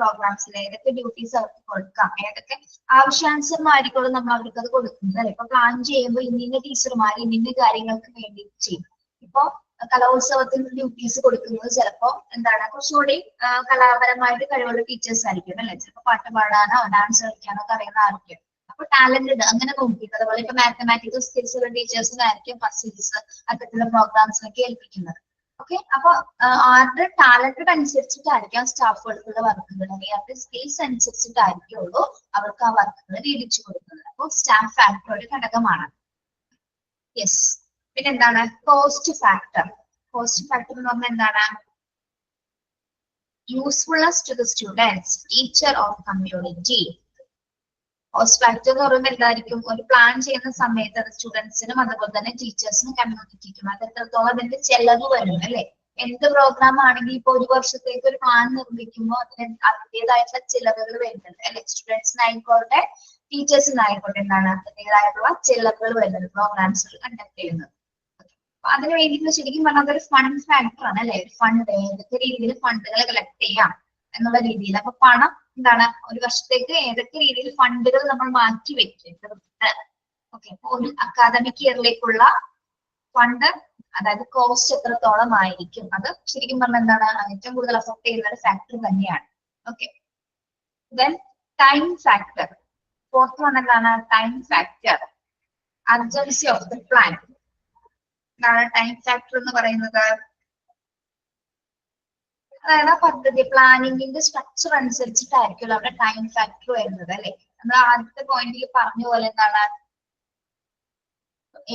പ്രോഗ്രാംസിൽ ഏതൊക്കെ ഡ്യൂട്ടീസ് അവർക്ക് കൊടുക്കാം, ഏതൊക്കെ ആവശ്യാനുസരണമായിരിക്കും നമ്മൾ അവർക്ക് അത് കൊടുക്കുന്നത് അല്ലെ. ഇപ്പൊ പ്ലാൻ ചെയ്യുമ്പോൾ ഇന്ന ടീച്ചർമാർ ഇന്ന കാര്യങ്ങൾക്ക് വേണ്ടി ചെയ്യും. ഇപ്പൊ കലോത്സവത്തിന് ഡ്യൂട്ടീസ് കൊടുക്കുന്നത് ചിലപ്പോ എന്താണ് കുറച്ചുകൂടി കലാപരമായിട്ട് കഴിവുള്ള ടീച്ചേഴ്സ് ആയിരിക്കും അല്ലെ. ചിലപ്പോൾ പാട്ട് പാടാനോ ഡാൻസ് കളിക്കാനോ ഒക്കെ അറിയുന്ന ആയിരിക്കും. അപ്പൊ ടാലന്റഡ് അങ്ങനെ നോക്കിയിട്ട്, അതുപോലെ ഇപ്പൊ മാത്തമാറ്റിക്കൽ സ്കിൽസ് ഉള്ള ടീച്ചേഴ്സിനായിരിക്കും ഫസിൽസ് അത്തരത്തിലുള്ള പ്രോഗ്രാംസിനൊക്കെ ഏൽപ്പിക്കുന്നത്. ഓക്കെ. അപ്പൊ ആരുടെ ടാലന്റഡ് അനുസരിച്ചിട്ടായിരിക്കാം സ്റ്റാഫുകൾക്കുള്ള വർക്കുകൾ, അല്ലെങ്കിൽ അവരുടെ സ്കിൽസ് അനുസരിച്ചിട്ടായിരിക്കുള്ളൂ അവർക്ക് ആ വർക്കുകൾ വീതിച്ചു കൊടുക്കുന്നത്. അപ്പോൾ സ്റ്റാഫ് ഫാക്ടർ ഒരു ഘടകമാണ്. യെസ്. പിന്നെ എന്താണ് കോസ്റ്റ് ഫാക്ടർ? കോസ്റ്റ് ഫാക്ടർ എന്ന് പറഞ്ഞാൽ എന്താണ്? Usefulness to the students, teacher or community. Cost factor എന്ന് പറയുമ്പോൾ എന്തായിരിക്കും? ഒരു പ്ലാൻ ചെയ്യുന്ന സമയത്ത് അത് സ്റ്റുഡൻസിനും അതുപോലെ തന്നെ ടീച്ചേഴ്സിനും കമ്മ്യൂണിറ്റിക്കും അത് എത്രത്തോളം അതിന്റെ ചെലവ് വരും അല്ലെ. എന്ത് പ്രോഗ്രാം ആണെങ്കിൽ ഇപ്പൊ ഒരു വർഷത്തേക്ക് ഒരു പ്ലാൻ നിർമ്മിക്കുമ്പോൾ അതിന് അതിൻ്റെതായിട്ടുള്ള ചിലവുകൾ വരുന്നുണ്ട് അല്ലെ. സ്റ്റുഡൻസിനായിക്കോട്ടെ ടീച്ചേഴ്സിനായിക്കോട്ടെ എന്താണ് അതിൻ്റെതായിട്ടുള്ള ചിലവുകൾ വരുന്നത് പ്രോഗ്രാംസ് കണ്ടക്ട് ചെയ്യുന്നത്. അതിന് വേണ്ടിയിട്ട് ശരിക്കും പറഞ്ഞാൽ അതൊരു ഫണ്ട് ഫാക്ടർ ആണ് അല്ലെ. ഒരു ഫണ്ട്, ഏതൊക്കെ രീതിയിൽ ഫണ്ടുകൾ കളക്ട് ചെയ്യാം, എന്നുള്ള രീതിയിൽ. അപ്പൊ പണം എന്താണ് ഒരു വർഷത്തേക്ക് ഏതൊക്കെ രീതിയിൽ ഫണ്ടുകൾ നമ്മൾ മാറ്റി വെക്കേണ്ടതുണ്ട്. ഓക്കെ, അപ്പൊ ഒരു അക്കാദമിക് ഇയറിലേക്കുള്ള ഫണ്ട്, അതായത് കോസ്റ്റ് എത്രത്തോളം ആയിരിക്കും, അത് ശരിക്കും പറഞ്ഞാൽ എന്താണ് ഏറ്റവും കൂടുതൽ അഫക്ട് ചെയ്യുന്ന ഒരു ഫാക്ടർ തന്നെയാണ്. Okay, then time factor. Fourth one എന്താണ് time factor, urgency of the plan. എന്താണ് ടൈം ഫാക്ടർ എന്ന് പറയുന്നത്? അതായത് പദ്ധതി പ്ലാനിങ്ങിന്റെ സ്ട്രക്ചർ അനുസരിച്ചിട്ടായിരിക്കുമല്ലോ അവിടെ ടൈം ഫാക്ടർ വരുന്നത് അല്ലെ. നമ്മൾ ആദ്യത്തെ പോയിന്റിൽ പറഞ്ഞ പോലെ എന്താണ്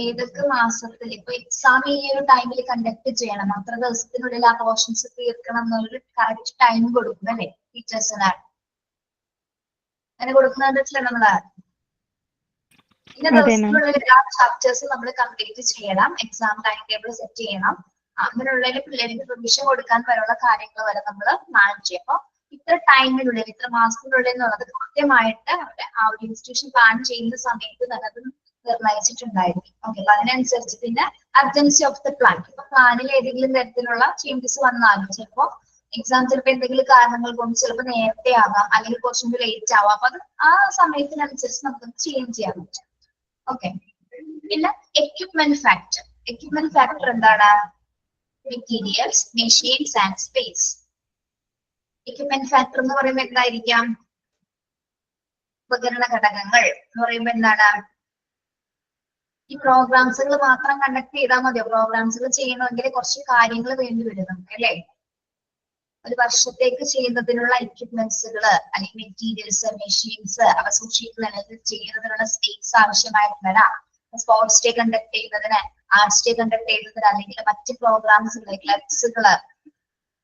ഏതൊക്കെ മാസത്തിൽ ഇപ്പൊ എക്സാം ഈ ഒരു ടൈമിൽ കണ്ടക്ട് ചെയ്യണം, അത്ര ദിവസത്തിനുള്ളിൽ ആ പോർഷൻസ് തീർക്കണം എന്നൊരു കറക്റ്റ് ടൈം കൊടുക്കും അല്ലെ ടീച്ചേഴ്സിന്. അങ്ങനെ കൊടുക്കുന്നുണ്ടല്ലേ നമ്മള് ഇന്ന ദിവസത്തിനുള്ളിൽ എല്ലാ ചാപ്റ്റേഴ്സും നമ്മൾ കംപ്ലീറ്റ് ചെയ്യണം, എക്സാം ടൈം ടേബിൾ സെറ്റ് ചെയ്യണം, അങ്ങനെയുള്ളതിൽ പിള്ളേർക്ക് പെർമിഷൻ കൊടുക്കാൻ വരെയുള്ള കാര്യങ്ങൾ വരെ നമ്മൾ മാനേജ് ചെയ്യും. അപ്പൊ ഇത്ര ടൈമിനുള്ളിൽ ഇത്ര മാസത്തിനുള്ളിൽ എന്നുള്ളത് കൃത്യമായിട്ട് അവിടെ ആ ഒരു ഇൻസ്റ്റിറ്റ്യൂഷൻ പ്ലാൻ ചെയ്യുന്ന സമയത്ത് തന്നെ അത് നിർണയിച്ചിട്ടുണ്ടായിരിക്കും. ഓക്കെ, അപ്പൊ അതിനനുസരിച്ച് പിന്നെ അർജൻസി ഓഫ് ദ പ്ലാൻ. ഇപ്പൊ പ്ലാനിൽ ഏതെങ്കിലും തരത്തിലുള്ള ചേഞ്ചസ് വന്നാലും ചിലപ്പോ എക്സാം ചിലപ്പോൾ എന്തെങ്കിലും കാരണങ്ങൾ കൊണ്ട് ചിലപ്പോൾ നേരത്തെ ആകാം, അല്ലെങ്കിൽ കുറച്ചും കൂടി ലേറ്റ് ആവാം. അപ്പൊ അത് ആ സമയത്തിനനുസരിച്ച് നമുക്ക് ചേഞ്ച് ചെയ്യാൻ പറ്റും. ഓക്കെ, പിന്നെ എക്യുപ്മെന്റ് ഫാക്ടർ. എക്യുപ്മെന്റ് ഫാക്ടർ എന്താണ്? Materials, machines and space. Equipment factor എന്ന് പറയുമ്പോൾ എന്തായിരിക്കാം? ഉപകരണ ഘടകങ്ങൾ എന്ന് പറയുമ്പോൾ എന്താണ്? ഈ പ്രോഗ്രാംസുകൾ മാത്രം കണ്ടക്ട് ചെയ്താൽ മതിയോ? പ്രോഗ്രാംസുകൾ ചെയ്യണമെങ്കിൽ കുറച്ച് കാര്യങ്ങൾ വേണ്ടി വരും നമുക്ക് അല്ലെ. ഒരു വർഷത്തേക്ക് ചെയ്യുന്നതിനുള്ള എക്യുപ്മെന്റ്സുകൾ അല്ലെങ്കിൽ മെറ്റീരിയൽസ്, മെഷീൻസ്, അവ സൂക്ഷിക്കുന്ന ചെയ്യുന്നതിനുള്ള സ്പേസ് ആവശ്യമായിട്ട് വരാം. സ്പോർട്സ് ഡേ കണ്ടക്ട് ചെയ്യുന്നതിന്, ആർട്സ് ഡേ കണ്ടക്ട് ചെയ്യുന്നതിന്, അല്ലെങ്കിൽ മറ്റ് പ്രോഗ്രാംസുകൾ, ക്ലബ്സുകള്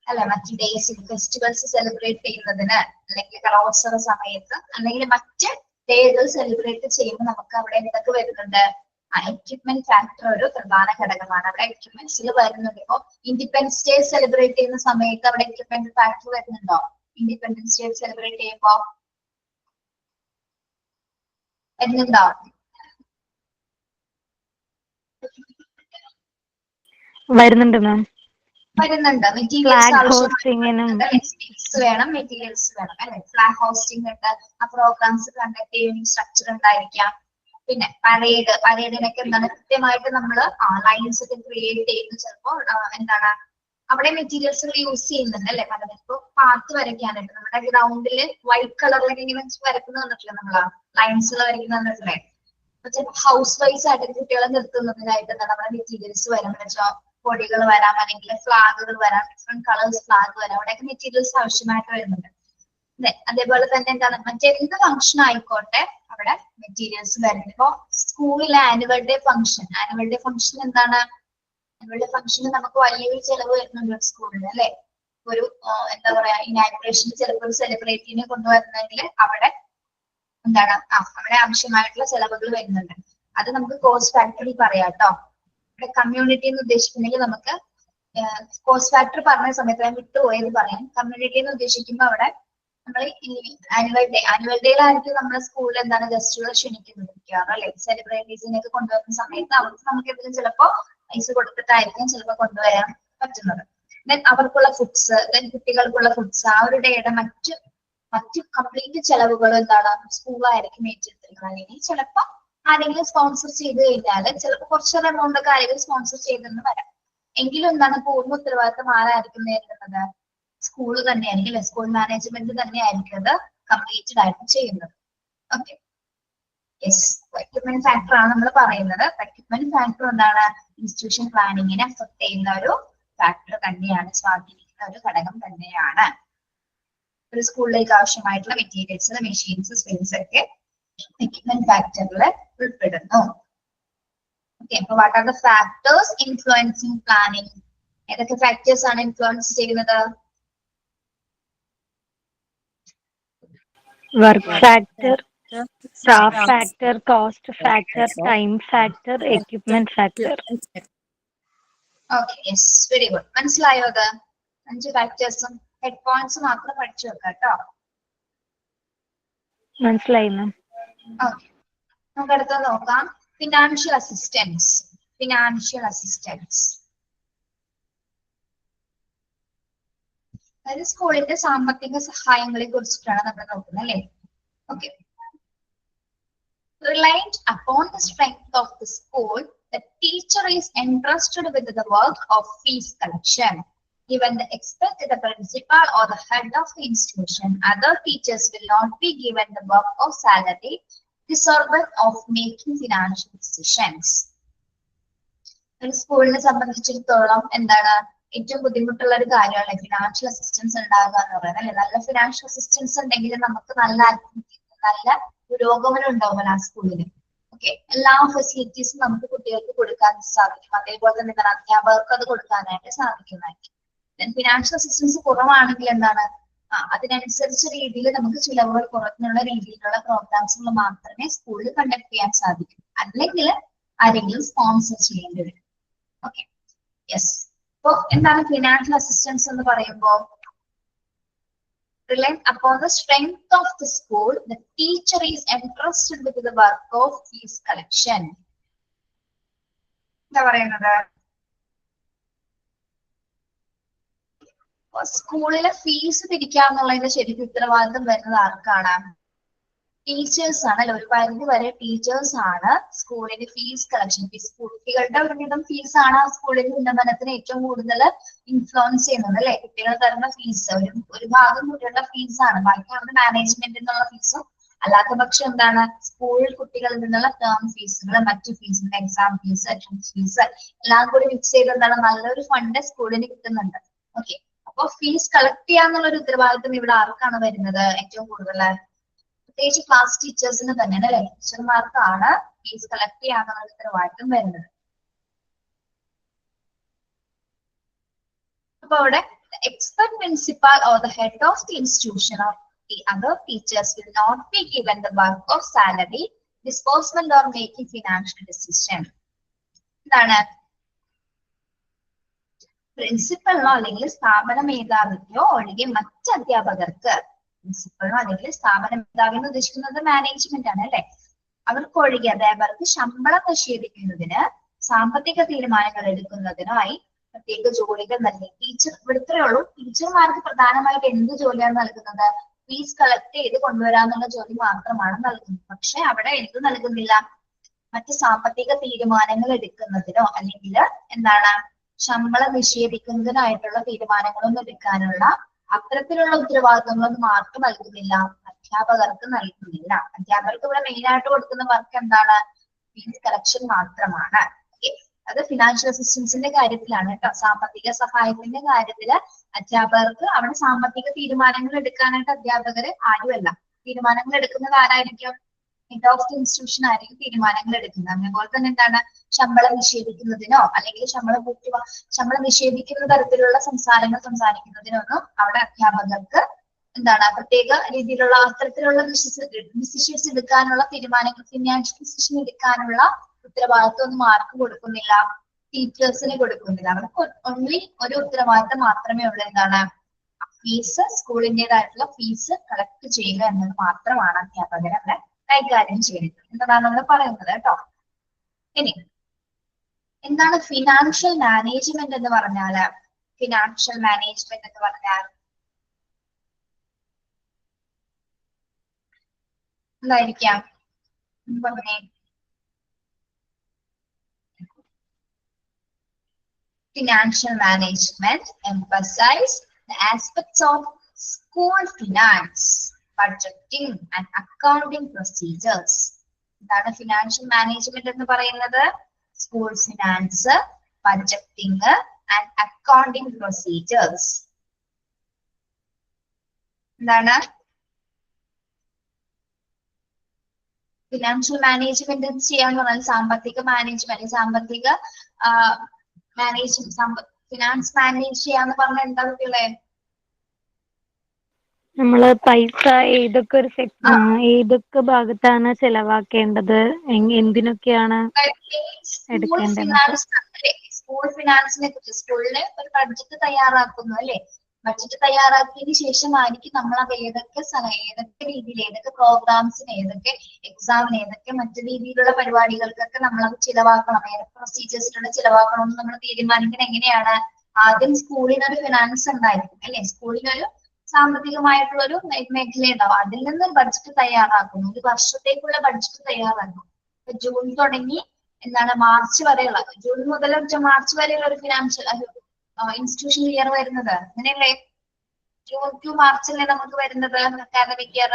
അല്ലെ, മറ്റ് ഡേയ്സ്, ഫെസ്റ്റിവൽസ് സെലിബ്രേറ്റ് ചെയ്യുന്നതിന്, അല്ലെങ്കിൽ കലോത്സവ സമയത്ത്, അല്ലെങ്കിൽ മറ്റ് ഡേകൾ സെലിബ്രേറ്റ് ചെയ്യുമ്പോൾ നമുക്ക് അവിടെ എന്തൊക്കെ വരുന്നുണ്ട്? എക്യുപ്മെന്റ് ഫാക്ടർ ഒരു പ്രധാന ഘടകമാണ്. അവിടെ എക്യുപ്മെന്റ്സിൽ വരുന്നുണ്ട്. ഇപ്പൊ ഇൻഡിപെൻഡൻസ് ഡേ സെലിബ്രേറ്റ് ചെയ്യുന്ന സമയത്ത് അവിടെ എക്യുപ്മെന്റ് ഫാക്ടർ വരുന്നുണ്ടോ? ഇൻഡിപെൻഡൻസ് ഡേ സെലിബ്രേറ്റ് ചെയ്യുമ്പോ വരുന്നുണ്ടോ? വരുന്നുണ്ട് മാം. വരുന്നുണ്ട്. മെറ്റീരിയൽസ് ആവശ്യമായിട്ട് വേണം, മെറ്റീരിയൽസ് വേണം അല്ലെ. ഫ്ലാഗ് ഹോസ്റ്റിംഗ് ഉണ്ട്, ആ പ്രോഗ്രാംസ് കണ്ടക്ട് ചെയ്യുന്ന സ്ട്രക്ചർ ഉണ്ടായിരിക്കാം. പിന്നെ പരേഡിനൊക്കെ എന്താണ് കൃത്യമായിട്ട് നമ്മള് ലൈൻസ് ഒക്കെ ക്രിയേറ്റ് ചെയ്യുന്നു. ചിലപ്പോ എന്താണ് അവിടെ മെറ്റീരിയൽസുകൾ യൂസ് ചെയ്യുന്നുണ്ട് അല്ലെ. പലതും ഇപ്പൊ പാത്ത് വരയ്ക്കാനായിട്ട് നമ്മുടെ ഗ്രൗണ്ടില് വൈറ്റ് കളറിലൊക്കെ ഇങ്ങനെ വരക്കുന്ന കണ്ടിട്ടില്ലേ, നമ്മള് ലൈൻസുകൾ വരയ്ക്കുന്ന കണ്ടിട്ടില്ലേ. അപ്പൊ ചിലപ്പോൾ ഹൗസ് വൈസ് ആയിട്ട് കുട്ടികളെ നിർത്തുന്നതിനായിട്ട് നമ്മുടെ മെറ്റീരിയൽസ് വരാൻ വെച്ചാൽ കൊടികൾ വരാം, അല്ലെങ്കിൽ ഫ്ലാഗുകൾ വരാം, ഡിഫറെന്റ് കളേഴ്സ് ഫ്ലാഗ് വരാം. അവിടെയൊക്കെ മെറ്റീരിയൽസ് ആവശ്യമായിട്ട് വരുന്നുണ്ട്. അതേപോലെ തന്നെ എന്താണ് മറ്റെന്ത് ഫംഗ്ഷൻ ആയിക്കോട്ടെ അവിടെ മെറ്റീരിയൽസ് വരുന്നത്. ഇപ്പൊ സ്കൂളിലെ ആനുവൽ ഡേ ഫംഗ്ഷൻ എന്താണ്? ആനുവൽ ഡേ ഫംഗ്ഷന് നമുക്ക് വലിയൊരു ചെലവ് വരുന്നുണ്ട് സ്കൂളിൽ അല്ലെ. ഒരു എന്താ പറയാ, ഇനാഗുറേഷന് ചിലപ്പോൾ ഒരു സെലിബ്രിറ്റീനെ കൊണ്ടുവരണമെങ്കിൽ അവിടെ എന്താണ് അവിടെ ആവശ്യമായിട്ടുള്ള ചെലവുകൾ വരുന്നുണ്ട്. അത് നമുക്ക് കോസ്റ്റ് ഫാക്ടറിൽ പറയാം കേട്ടോ. ഇവിടെ കമ്മ്യൂണിറ്റി എന്ന് ഉദ്ദേശിക്കുന്നെങ്കിൽ നമുക്ക് കോസ്റ്റ് ഫാക്ടർ പറഞ്ഞ സമയത്ത് ഞാൻ വിട്ടുപോയത് പറയാം. കമ്മ്യൂണിറ്റി എന്ന് ഉദ്ദേശിക്കുമ്പോൾ അവിടെ നമ്മൾ ഈ ആനുവൽ ഡേയിലായിരിക്കും നമ്മുടെ സ്കൂളിൽ എന്താണ് ഗസ്റ്റുകളെ ക്ഷണിക്കുന്നത് അല്ലെ. സെലിബ്രിറ്റീസിനെയൊക്കെ കൊണ്ടുവരുന്ന സമയത്ത് അവർക്ക് നമുക്ക് എന്തെങ്കിലും ചിലപ്പോ പൈസ കൊടുത്തിട്ടായിരിക്കും ചിലപ്പോൾ കൊണ്ടുവരാൻ പറ്റുന്നത്. ദെൻ അവർക്കുള്ള ഫുഡ്സ്, ദെൻ കുട്ടികൾക്കുള്ള ഫുഡ്സ്, ആ ഒരു ഡേയുടെ മറ്റ് കംപ്ലീറ്റ് ചെലവുകൾ എന്താണ് സ്കൂളായിരിക്കും ഏറ്റെടുത്തിരിക്കുന്നത്. അല്ലെങ്കിൽ ചിലപ്പോൾ ആരെങ്കിലും സ്പോൺസർ ചെയ്ത് കഴിഞ്ഞാൽ ചിലപ്പോൾ കുറച്ചൊരു എമൗണ്ട് ഒക്കെ ആരെങ്കിലും സ്പോൺസർ ചെയ്തെന്ന് വരാം. എങ്കിലും എന്താണ് പൂർണ്ണ ഉത്തരവാദിത്തം ആരായിരിക്കും നേരിടുന്നത്? സ്കൂൾ തന്നെയായിരിക്കും അല്ലെ. സ്കൂൾ മാനേജ്മെന്റ് തന്നെയായിരിക്കും അത് കംപ്ലീറ്റഡ് ആയിട്ട് ചെയ്യുന്നത്. ഓക്കെ, യെസ്, എക്യുപ്മെന്റ് ഫാക്ടർ ആണ് നമ്മൾ പറയുന്നത്. എക്യുപ്മെന്റ് ഫാക്ടർ എന്താണ്? ഇൻസ്റ്റിറ്റ്യൂഷൻ പ്ലാനിങ്ങിനെ അഫക്ട് ചെയ്യുന്ന ഒരു ഫാക്ടർ തന്നെയാണ്, സ്വാധീനിക്കുന്ന ഒരു ഘടകം തന്നെയാണ്. ഒരു സ്കൂളിലേക്ക് ആവശ്യമായിട്ടുള്ള മെറ്റീരിയൽസ്, മെഷീൻസ്, സ്പേസ് ഒക്കെ എക്യുപ്മെന്റ് ഫാക്ടറിൽ ഉൾപ്പെടുന്നു. ഓക്കെ, അപ്പൊ what are the factors influencing planning? ഏതൊക്കെ ഫാക്ടേഴ്സ് ആണ് ഇൻഫ്ലുവൻസ് ചെയ്യുന്നത്? Work factor, staff factor, cost factor, time factor, equipment factor. Okay, yes, very good. മനസ്സിലായോ? അത് 5 ഫാക്ടേഴ്സും ഹെഡ് പോയിന്റ്സ് മാത്രം പഠിച്ചു വെക്കാം കേട്ടോ. മനസ്സിലായി മാം. ഓക്കെ, നമുക്ക് അടുത്തത് നോക്കാം. Financial assistance. അതായത് സ്കൂളിന്റെ സാമ്പത്തിക സഹായങ്ങളെ കുറിച്ചിട്ടാണ് നമ്മൾ നോക്കുന്നത് അല്ലെ. Okay. Reliant upon the strength of the school, the teacher is entrusted with the work of fees collection. Given the expense to the principal or the head of the institution, other teachers will not be given the work of salary, deserving of making financial decisions. ഒരു സ്കൂളിനെ സംബന്ധിച്ചിടത്തോളം എന്താണ് ഏറ്റവും ബുദ്ധിമുട്ടുള്ള ഒരു കാര്യമാണ് financial assistance ഉണ്ടാകുക എന്ന് പറയുന്നത് അല്ലെ. നല്ല ഫിനാൻഷ്യൽ അസിസ്റ്റൻസ് ഉണ്ടെങ്കിൽ നമുക്ക് നല്ല പുരോഗമനം ഉണ്ടാവും ആ സ്കൂളിന്. ഓക്കെ. എല്ലാ ഫെസിലിറ്റീസും നമുക്ക് കുട്ടികൾക്ക് കൊടുക്കാൻ സാധിക്കും. അതേപോലെ തന്നെ അധ്യാപകർക്ക് അത് കൊടുക്കാനായിട്ട് സാധിക്കുന്നതായിരിക്കും. ഫിനാൻഷ്യൽ അസിസ്റ്റൻസ് കുറവാണെങ്കിൽ എന്താണ് അതിനനുസരിച്ച രീതിയിൽ നമുക്ക് ചിലവുകൾ കുറഞ്ഞുള്ള രീതിയിലുള്ള പ്രോഗ്രാംസുകൾ മാത്രമേ സ്കൂളിൽ കണ്ടക്ട് ചെയ്യാൻ സാധിക്കൂ. അല്ലെങ്കിൽ ആരെങ്കിലും സ്പോൺസർ ചെയ്യേണ്ടി വരും. ഓക്കെ. യെസ്. അപ്പോ എന്താണ് ഫിനാൻഷ്യൽ അസിസ്റ്റൻസ് എന്ന് പറയുമ്പോൾ reliant upon the strength of the school, the teacher is entrusted with the work of fees collection. എന്താ പറയുന്നത്? സ്കൂളിലെ ഫീസ് പിരിക്കുക എന്നുള്ളതിന്റെ ശരിക്കും ഉത്തരവാദിത്തം വരുന്നത് ആർക്കാണ്? ടീച്ചേഴ്സ് ആണ്. ഒരു പരിധി വരെ ടീച്ചേഴ്സ് ആണ് സ്കൂളിന്റെ ഫീസ് കളക്ഷൻ. കുട്ടികളുടെ ഒരുവിധം ഫീസ് ആണ് ആ സ്കൂളിന്റെ ഉന്നമനത്തിന് ഏറ്റവും കൂടുതൽ ഇൻഫ്ലുവൻസ് ചെയ്യുന്നത് അല്ലെ. കുട്ടികൾ തരുന്ന ഫീസ് ഒരു ഭാഗം കുട്ടികളുടെ ഫീസാണ്, ബാക്കിയാണ് മാനേജ്മെന്റ് എന്നുള്ള ഫീസും. അല്ലാത്ത പക്ഷം എന്താണ് സ്കൂൾ കുട്ടികളിൽ നിന്നുള്ള ടേം ഫീസുകൾ, മറ്റു ഫീസുകൾ, എക്സാം ഫീസ്, അഡ്മിഷൻ ഫീസ് എല്ലാം കൂടി മിക്സ് ചെയ്ത് എന്താണ് നല്ലൊരു ഫണ്ട് സ്കൂളിന് കിട്ടുന്നുണ്ട്. ഓക്കെ. അപ്പൊ ഫീസ് കളക്ട് ചെയ്യാന്നുള്ള ഒരു ഉത്തരവാദിത്വം ഇവിടെ ആർക്കാണ് വരുന്നത്? ഏറ്റവും കൂടുതൽ പ്രത്യേകിച്ച് ക്ലാസ് ടീച്ചേഴ്സിന് തന്നെയാണ് അല്ലെ. ടീച്ചർമാർക്കാണ് ഫീസ് കളക്ട് ചെയ്യാനുള്ള ഉത്തരവാദിത്വം വരുന്നത്. അപ്പൊ അവിടെ expert principal or the head of the institution or the other teachers will not be given the work of salary, disbursement or making financial decision. എന്താണ്? പ്രിൻസിപ്പലിനോ അല്ലെങ്കിൽ സ്ഥാപന മേധാവിക്കോ ഒഴികെ മറ്റ് അധ്യാപകർക്ക്, പ്രിൻസിപ്പലിനോ അല്ലെങ്കിൽ സ്ഥാപന മേധാവി എന്ന് ഉദ്ദേശിക്കുന്നത് മാനേജ്മെന്റ് ആണ് അല്ലെ, അവർക്കൊഴികെ അധ്യാപകർക്ക് ശമ്പളം നിഷേധിക്കുന്നതിന്, സാമ്പത്തിക തീരുമാനങ്ങൾ എടുക്കുന്നതിനായി പ്രത്യേക ജോലികൾ നൽകി. ടീച്ചർ ഇവിടുത്തെ ഉള്ളൂ. ടീച്ചർമാർക്ക് പ്രധാനമായിട്ട് എന്ത് ജോലിയാണ് നൽകുന്നത്? ഫീസ് കളക്ട് ചെയ്ത് കൊണ്ടുവരാന്നുള്ള ജോലി മാത്രമാണ് നൽകുന്നത്. പക്ഷെ അവിടെ എന്ത് നൽകുന്നില്ല? മറ്റ് സാമ്പത്തിക തീരുമാനങ്ങൾ എടുക്കുന്നതിനോ അല്ലെങ്കിൽ എന്താണ് ശമ്പളം നിഷേധിക്കുന്നതിനായിട്ടുള്ള തീരുമാനങ്ങളൊന്നും എടുക്കാനുള്ള അത്തരത്തിലുള്ള ഉത്തരവാദിത്തങ്ങളൊന്നും ആർക്കും നൽകുന്നില്ല, അധ്യാപകർക്ക് നൽകുന്നില്ല. അധ്യാപകർക്ക് ഇവിടെ മെയിൻ ആയിട്ട് കൊടുക്കുന്ന വർക്ക് എന്താണ്? ഫീസ് കളക്ഷൻ മാത്രമാണ്. അത് ഫിനാൻഷ്യൽ അസിസ്റ്റൻസിന്റെ കാര്യത്തിലാണ് കേട്ടോ. സാമ്പത്തിക സഹായത്തിന്റെ കാര്യത്തില് അധ്യാപകർക്ക് അവിടെ സാമ്പത്തിക തീരുമാനങ്ങൾ എടുക്കാനായിട്ട് അധ്യാപകര് ആരുമല്ല. തീരുമാനങ്ങൾ എടുക്കുന്നത് ആരായിരിക്കും? ഹെഡ് ഓഫ് ദി ഇൻസ്റ്റിറ്റ്യൂഷൻ ആയിരിക്കും തീരുമാനങ്ങൾ എടുക്കുന്നത്. അതേപോലെ തന്നെ എന്താണ് ശമ്പളം നിഷേധിക്കുന്നതിനോ അല്ലെങ്കിൽ ശമ്പളം നിഷേധിക്കുന്ന തരത്തിലുള്ള സംസാരങ്ങൾ സംസാരിക്കുന്നതിനൊന്നും അവിടെ അധ്യാപകർക്ക് എന്താണ് പ്രത്യേക രീതിയിലുള്ള അത്തരത്തിലുള്ള ഡിസിഷൻസ് എടുക്കാനുള്ള തീരുമാനങ്ങൾ, ഫിനാൻഷ്യൽ ഡിസിഷൻ എടുക്കാനുള്ള ഉത്തരവാദിത്വം ഒന്നും ആർക്കും കൊടുക്കുന്നില്ല, ടീച്ചേഴ്സിന് കൊടുക്കുന്നില്ല. അവർക്ക് ഓൺലി ഒരു ഉത്തരവാദിത്തം മാത്രമേ ഉള്ളൂ. എന്താണ്? ഫീസ്, സ്കൂളിൻ്റെതായിട്ടുള്ള ഫീസ് കളക്ട് ചെയ്യുക എന്നത് മാത്രമാണ് അധ്യാപകർ അവിടെ കൈകാര്യം ചെയ്യുന്നത് എന്നതാണ് നമ്മൾ പറയുന്നത് കേട്ടോ. ഇനി എന്താണ് ഫിനാൻഷ്യൽ മാനേജ്മെന്റ് എന്ന് പറഞ്ഞാല്? ഫിനാൻഷ്യൽ മാനേജ്മെന്റ് എന്ന് പറഞ്ഞാൽ എന്തായിരിക്കാം? Financial management emphasize the aspects of school finance, budgeting and accounting procedures. എന്താണ് ഫിനാൻഷ്യൽ മാനേജ്മെന്റ് എന്ന് പറയുന്നത്? School finance, budgeting and accounting procedures. എന്താണ് ഫിനാൻഷ്യൽ മാനേജ്മെന്റ് ചെയ്യാന്ന് പറഞ്ഞാൽ സാമ്പത്തിക മാനേജ്മെന്റ്, സാമ്പത്തിക ഫിനാൻസ് മാനേജ് ചെയ്യാന്ന് പറഞ്ഞാൽ എന്താ കുട്ടികളെ? നമ്മള് പൈസ ഏതൊക്കെ ഭാഗത്താണ് ചെലവാക്കേണ്ടത്, എന്തിനൊക്കെയാണ് എടുക്കേണ്ടത്? സ്കൂൾ ഫിനാൻസിനെ കുറിച്ച് സ്കൂളിന് ഒരു ബഡ്ജറ്റ് തയ്യാറാക്കുന്നു അല്ലെ. ബഡ്ജറ്റ് തയ്യാറാക്കിയതിനു ശേഷമായിരിക്കും നമ്മൾ അത് ഏതൊക്കെ രീതിയിൽ, ഏതൊക്കെ പ്രോഗ്രാംസിന്, ഏതൊക്കെ എക്സാമിന്, ഏതൊക്കെ മറ്റു രീതിയിലുള്ള പരിപാടികൾക്കൊക്കെ നമ്മൾ അത് ചിലവാക്കണം, ഏതൊക്കെ പ്രൊസീജിയേഴ്സിലൂടെ ചിലവാക്കണം എന്ന് നമ്മൾ തീരുമാനിക്കുന്നത് എങ്ങനെയാണ്? ആദ്യം സ്കൂളിനൊരു ഫിനാൻസ് ഉണ്ടായിരിക്കും അല്ലെ, സ്കൂളിനൊരു സാമ്പത്തികമായിട്ടുള്ള ഒരു മേഖല ഉണ്ടാവും. അതിൽ നിന്ന് ഒരു ബഡ്ജറ്റ് തയ്യാറാക്കുന്നു, ഒരു വർഷത്തേക്കുള്ള ബഡ്ജറ്റ് തയ്യാറാക്കും. ഇപ്പൊ ജൂൺ തുടങ്ങി എന്താണ് മാർച്ച് വരെയുള്ള, ജൂൺ മുതൽ മാർച്ച് വരെയുള്ള ഒരു ഫിനാൻഷ്യൽ ഇൻസ്റ്റിറ്റ്യൂഷൻ ഇയർ വരുന്നത് അങ്ങനെയല്ലേ? ജൂൺ ടു മാർച്ച് അല്ലേ നമുക്ക് വരുന്നത് അക്കാദമിക് ഇയർ.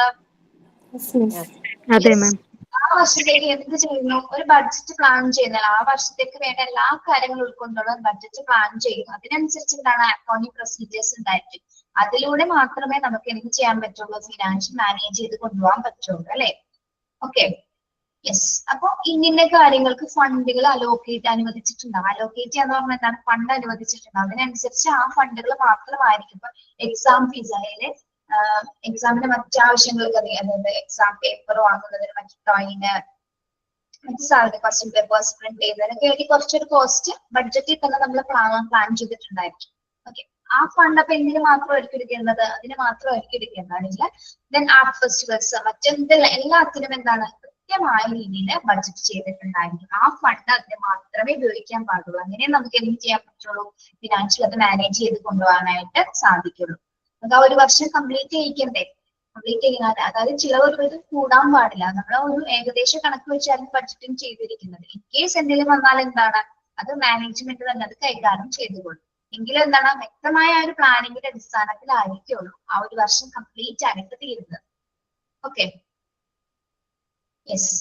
അതെ മാം. ആ വർഷത്തേക്ക് എന്ത് ചെയ്യുന്നു? ഒരു ബഡ്ജറ്റ് പ്ലാൻ ചെയ്യുന്നത്. ആ വർഷത്തേക്ക് വേണ്ട എല്ലാ കാര്യങ്ങളും ഉൾക്കൊണ്ടുള്ള ബഡ്ജറ്റ് പ്ലാൻ ചെയ്യുന്നു. അതിനനുസരിച്ച് എന്താണ് അക്കൗണ്ടിങ് പ്രൊസീജിയേഴ്സ് ഉണ്ടായിരിക്കും. അതിലൂടെ മാത്രമേ നമുക്ക് എന്ത് ചെയ്യാൻ പറ്റുള്ളൂ? ഫിനാൻഷ്യൽ മാനേജ് ചെയ്ത് കൊണ്ടുപോകാൻ പറ്റുള്ളൂ അല്ലെ? Okay, yes. അപ്പൊ ഇന്ന കാര്യങ്ങൾക്ക് ഫണ്ടുകൾ അനുവദിച്ചിട്ടുണ്ടാവും. അലോക്കേറ്റ് ചെയ്യാന്ന് പറഞ്ഞാൽ എന്താണ്? ഫണ്ട് അനുവദിച്ചിട്ടുണ്ടാവും. അതിനനുസരിച്ച് ആ ഫണ്ടുകൾ മാത്രമായിരിക്കും. ഇപ്പൊ എക്സാം ഫീസ് അതില് എക്സാമിന്റെ മറ്റാവശ്യങ്ങൾക്ക് അതായത് എക്സാം പേപ്പർ വാങ്ങുന്നതിന്, മറ്റു ടോയിന്, മറ്റു സാധനം ക്വസ്റ്റ്യൻ പേപ്പേഴ്സ് പ്രിന്റ് ചെയ്യുന്നതിനൊക്കെ വേണ്ടി കുറച്ചൊരു കോസ്റ്റ് ബഡ്ജറ്റിൽ തന്നെ നമ്മൾ പ്ലാൻ ചെയ്തിട്ടുണ്ടായിരിക്കും. ഓക്കെ, ആ ഫണ്ട് അപ്പൊ എന്തിനു മാത്രമായിരിക്കും എടുക്കേണ്ടത്? അതിന് മാത്രമായിരിക്കും എടുക്കേണ്ടതില്ല. ദെൻ ആർട്ട് ഫെസ്റ്റിവൽസ് മറ്റെന്തെല്ലാം എല്ലാത്തിനും എന്താണ് കൃത്യമായ രീതിയിൽ ബഡ്ജറ്റ് ചെയ്തിട്ടുണ്ടായിരിക്കും. ആ ഫണ്ട് അതിന് മാത്രമേ ഉപയോഗിക്കാൻ പാടുള്ളൂ. അങ്ങനെ നമുക്ക് എന്ത് ചെയ്യാൻ പറ്റുള്ളൂ? ഫിനാൻഷ്യൽ അത് മാനേജ് ചെയ്ത് കൊണ്ടുപോകാനായിട്ട് സാധിക്കുള്ളൂ. നമുക്ക് ആ ഒരു വർഷം കംപ്ലീറ്റ് ചെയ്യിക്കണ്ടേ? കംപ്ലീറ്റ് ചെയ്യാൻ അതായത് ചിലവ് ഒരു കൂടാൻ പാടില്ല. നമ്മൾ ഒരു ഏകദേശ കണക്ക് വെച്ചായിരുന്നു ബഡ്ജറ്റിംഗ് ചെയ്തിരിക്കുന്നത്. ഇൻ കേസ് എന്തെങ്കിലും വന്നാൽ എന്താണ് അത് മാനേജ്മെന്റ് തന്നെ അത് കൈകാര്യം ചെയ്തുകൊള്ളും. എങ്കിലും എന്താണ് വ്യക്തമായ ഒരു പ്ലാനിങ്ങിന്റെ അടിസ്ഥാനത്തിലായിരിക്കുള്ളൂ ആ ഒരു വർഷം കംപ്ലീറ്റ് ആയിട്ട് തീരുന്നത്. Okay, yes.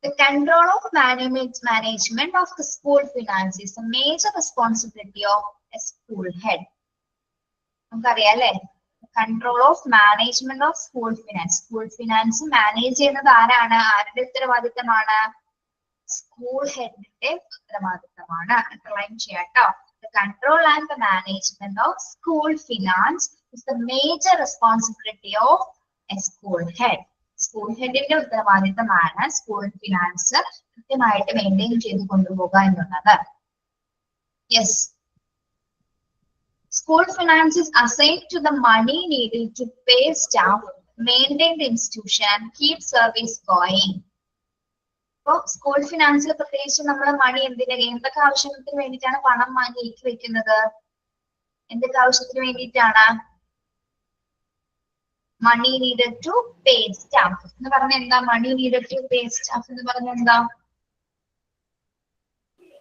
The control of management of the school finance is a major responsibility of a school head. നമുക്കറിയാം അല്ലെ? Control of management of school finance. School finance manage ചെയ്യുന്നത് ആരാണ്? ആരുടെ ഉത്തരവാദിത്തമാണ്? സ്കൂൾ ഹെഡിന്റെ ഉത്തരവാദിത്തമാണ്. അണ്ടർലൈൻ ചെയ്യാട്ടോ. The control and the management of school finance is the major responsibility of a school head. School ഹെഡിന്റെ ഉത്തരവാദിത്തമാണ് സ്കൂൾ ഫിനാൻസ് കൃത്യമായിട്ട് മെയിൻറ്റെയിൻ ചെയ്ത് കൊണ്ടുപോകുക എന്നുള്ളത്. Yes. School finance is assigned to the money needed to pay staff, maintain the institution, and keep service going. So, school finance പ്രത്യേകിച്ച് നമ്മൾ മണി എന്തൊക്കെ ആവശ്യത്തിന് വേണ്ടിയിട്ടാണ് പണം നീക്കി വെക്കുന്നത്? എന്തൊക്കെ ആവശ്യത്തിന് വേണ്ടിയിട്ടാണ്? മണി നീഡഡ് ടു പേ സ്റ്റാഫ് എന്ന് പറഞ്ഞ എന്താ? മണി നീഡഡ് ടു പേ സ്റ്റാഫ് എന്ന് പറഞ്ഞ എന്താ?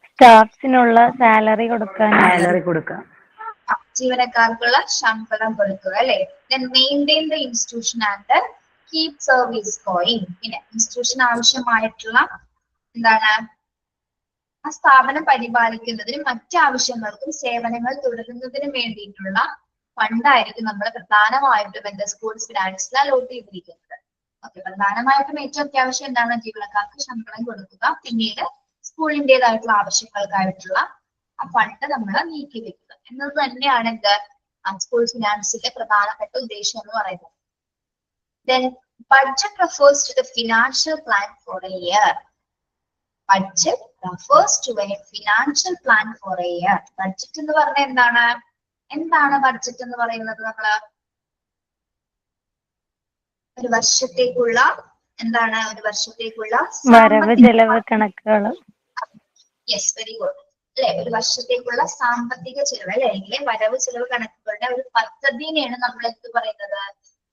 സ്റ്റാഫ്സിനുള്ള സാലറി കൊടുക്കാൻ. ജീവനക്കാർക്കുള്ള ശമ്പളം കൊടുക്കുക അല്ലെ? Then maintain the institution and keep service going. പിന്നെ ഇൻസ്റ്റിറ്റ്യൂഷൻ ആവശ്യമായിട്ടുള്ള എന്താണ്? ആ സ്ഥാപനം പരിപാലിക്കുന്നതിനും മറ്റാവശ്യങ്ങൾക്കും സേവനങ്ങൾ തുടരുന്നതിനും വേണ്ടിയിട്ടുള്ള ഫണ്ടായിരിക്കും നമ്മൾ പ്രധാനമായിട്ടും എന്താ സ്കൂൾ ഫിനാൻസിൽ അലോട്ട് ചെയ്തിരിക്കുന്നത്. ഓക്കെ, പ്രധാനമായിട്ടും ഏറ്റവും അത്യാവശ്യം എന്താണ്? ജീവനക്കാർക്ക് ശമ്പളം കൊടുക്കുക, പിന്നീട് സ്കൂളിൻ്റെതായിട്ടുള്ള ആവശ്യങ്ങൾക്കായിട്ടുള്ള ആ ഫണ്ട് നമ്മൾ നീക്കി വെക്കുക എന്നത് തന്നെയാണ് എന്ത് സ്കൂൾ ഫിനാൻസിന്റെ പ്രധാനപ്പെട്ട ഉദ്ദേശം എന്ന് പറയുന്നത്. Then budget refers to the financial plan for a year. Budget refers to a financial plan for a year. Budget എന്ന് പറഞ്ഞാൽ എന്താണ്? എന്താണ് ബഡ്ജറ്റ് എന്ന് പറയുന്നത്? നമ്മള് ഒരു വർഷത്തേക്കുള്ള എന്താണ്? ഒരു വർഷത്തേക്കുള്ള വരവ് ചെലവ് കണക്കുകൾ. യെസ്, വെരി ഗുഡ് അല്ലെ? ഒരു വർഷത്തേക്കുള്ള സാമ്പത്തിക ചെലവ് അല്ലെ? അല്ലെങ്കിൽ വരവ് ചെലവ് കണക്കുകളുടെ ഒരു പദ്ധതിനെയാണ് നമ്മൾ എന്ത് പറയുന്നത്?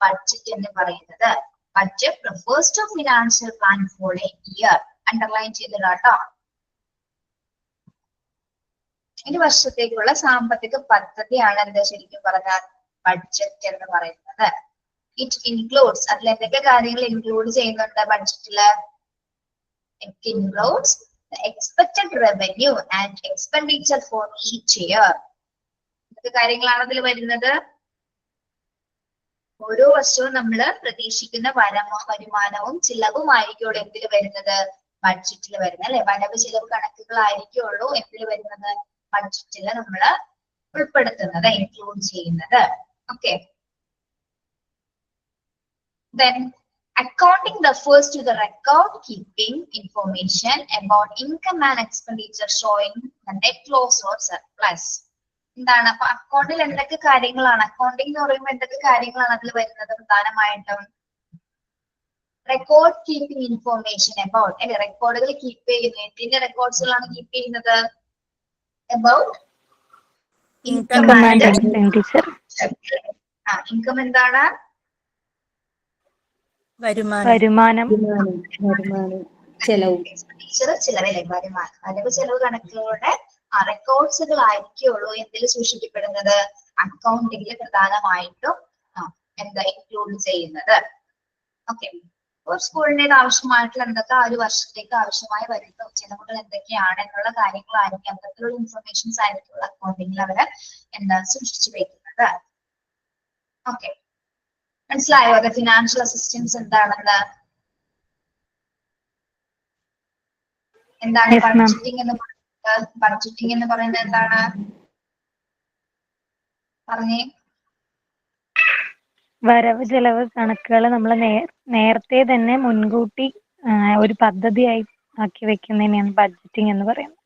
ബഡ്ജറ്റ് എന്ന് പറയുന്നത്. Budget refers to financial plan for a year. Underline ചെയ്തിടാട്ടോ. ഒരു വർഷത്തേക്കുള്ള സാമ്പത്തിക പദ്ധതിയാണ് എന്താ ശരിക്കും പറഞ്ഞാൽ ബഡ്ജറ്റ് എന്ന് പറയുന്നത്. ഇറ്റ് ഇൻക്ലൂഡ്സ്, അതിൽ എന്തൊക്കെ കാര്യങ്ങൾ ഇൻക്ലൂഡ് ചെയ്യുന്നുണ്ട് ബഡ്ജറ്റില്? It includes the expected revenue and expenditure for each year. എന്തൊക്കെ കാര്യങ്ങളാണ് അതിൽ വരുന്നത്? ഓരോ വർഷവും നമ്മൾ പ്രതീക്ഷിക്കുന്ന വരുമാനവും ചിലവുമായിരിക്കും എന്തിൽ വരുന്നത്? ബഡ്ജറ്റിൽ വരുന്നത് അല്ലെ? വരവ് ചിലവ് കണക്കുകളായിരിക്കുള്ളൂ എന്തിൽ വരുന്നത്? ബഡ്ജറ്റിൽ നമ്മൾ ഉൾപ്പെടുത്തുന്നത്, ഇൻക്ലൂഡ് ചെയ്യുന്നത്. Okay, then accounting refers to the record keeping information about income and expenditure showing the net loss or surplus. എന്താണ് അപ്പൊ അക്കൗണ്ടിൽ എന്തൊക്കെ കാര്യങ്ങളാണ്? അക്കൗണ്ടിംഗ് എന്ന് പറയുമ്പോൾ എന്തൊക്കെ കാര്യങ്ങളാണ് അതിൽ വരുന്നത്? പ്രധാനമായിട്ടും റെക്കോർഡ് കീപ്പിംഗ് ഇൻഫോർമേഷൻ അബൌട്ട് അല്ലെ? റെക്കോർഡുകൾ കീപ്പ് ചെയ്യുന്നത് എന്തിന്റെ റെക്കോർഡ്സുകളാണ് കീപ്പ് ചെയ്യുന്നത്? About income Income and and expenditure. Income എന്താണ്? വരുമാനം. ചെലവ്. എക്സ്പെൻഡിച്ചർ ചിലവല്ലേ, വരുമാനം. വരവ് ചെലവ് കണക്കുകളുടെ റെക്കോർഡ്സുകളായിരിക്കുള്ളൂ എന്തിൽ സൂക്ഷിക്കപ്പെടുന്നത്? അക്കൗണ്ടിങ്ങിൽ പ്രധാനമായിട്ടും എന്താ ഇൻക്ലൂഡ് ചെയ്യുന്നത്. ഓക്കെ, ഒരു സ്കൂളിന് ആവശ്യമായിട്ടുള്ള എന്തൊക്കെ ആ ഒരു വർഷത്തേക്ക് ആവശ്യമായി വരുന്ന ചിലവുകൾ എന്തൊക്കെയാണ് എന്നുള്ള കാര്യങ്ങളായിരിക്കും, അത്തരത്തിലുള്ള ഇൻഫർമേഷൻസ് ആയിരിക്കും അക്കൗണ്ടിങ്ങിൽ അവര് എന്താ സൂക്ഷിച്ചു വെക്കുന്നത്. ഓക്കെ, മനസ്സിലായോ അത് ഫിനാൻഷ്യൽ അസിസ്റ്റൻസ് എന്താണെന്ന്? എന്താണ് Yes, ma'am. ബഡ്ജറ്റിംഗ് എന്ന് പറയുന്നത്? ബഡ്ജറ്റിംഗ് എന്ന് പറയുന്നത് എന്താണ് പറഞ്ഞേ? വരവ് ചെലവ് കണക്കുകൾ നമ്മൾ നേരത്തെ തന്നെ മുൻകൂട്ടി ഒരു പദ്ധതിയായി ആക്കി വെക്കുന്നതിനെയാണ് ബഡ്ജറ്റിംഗ് എന്ന് പറയുന്നത്.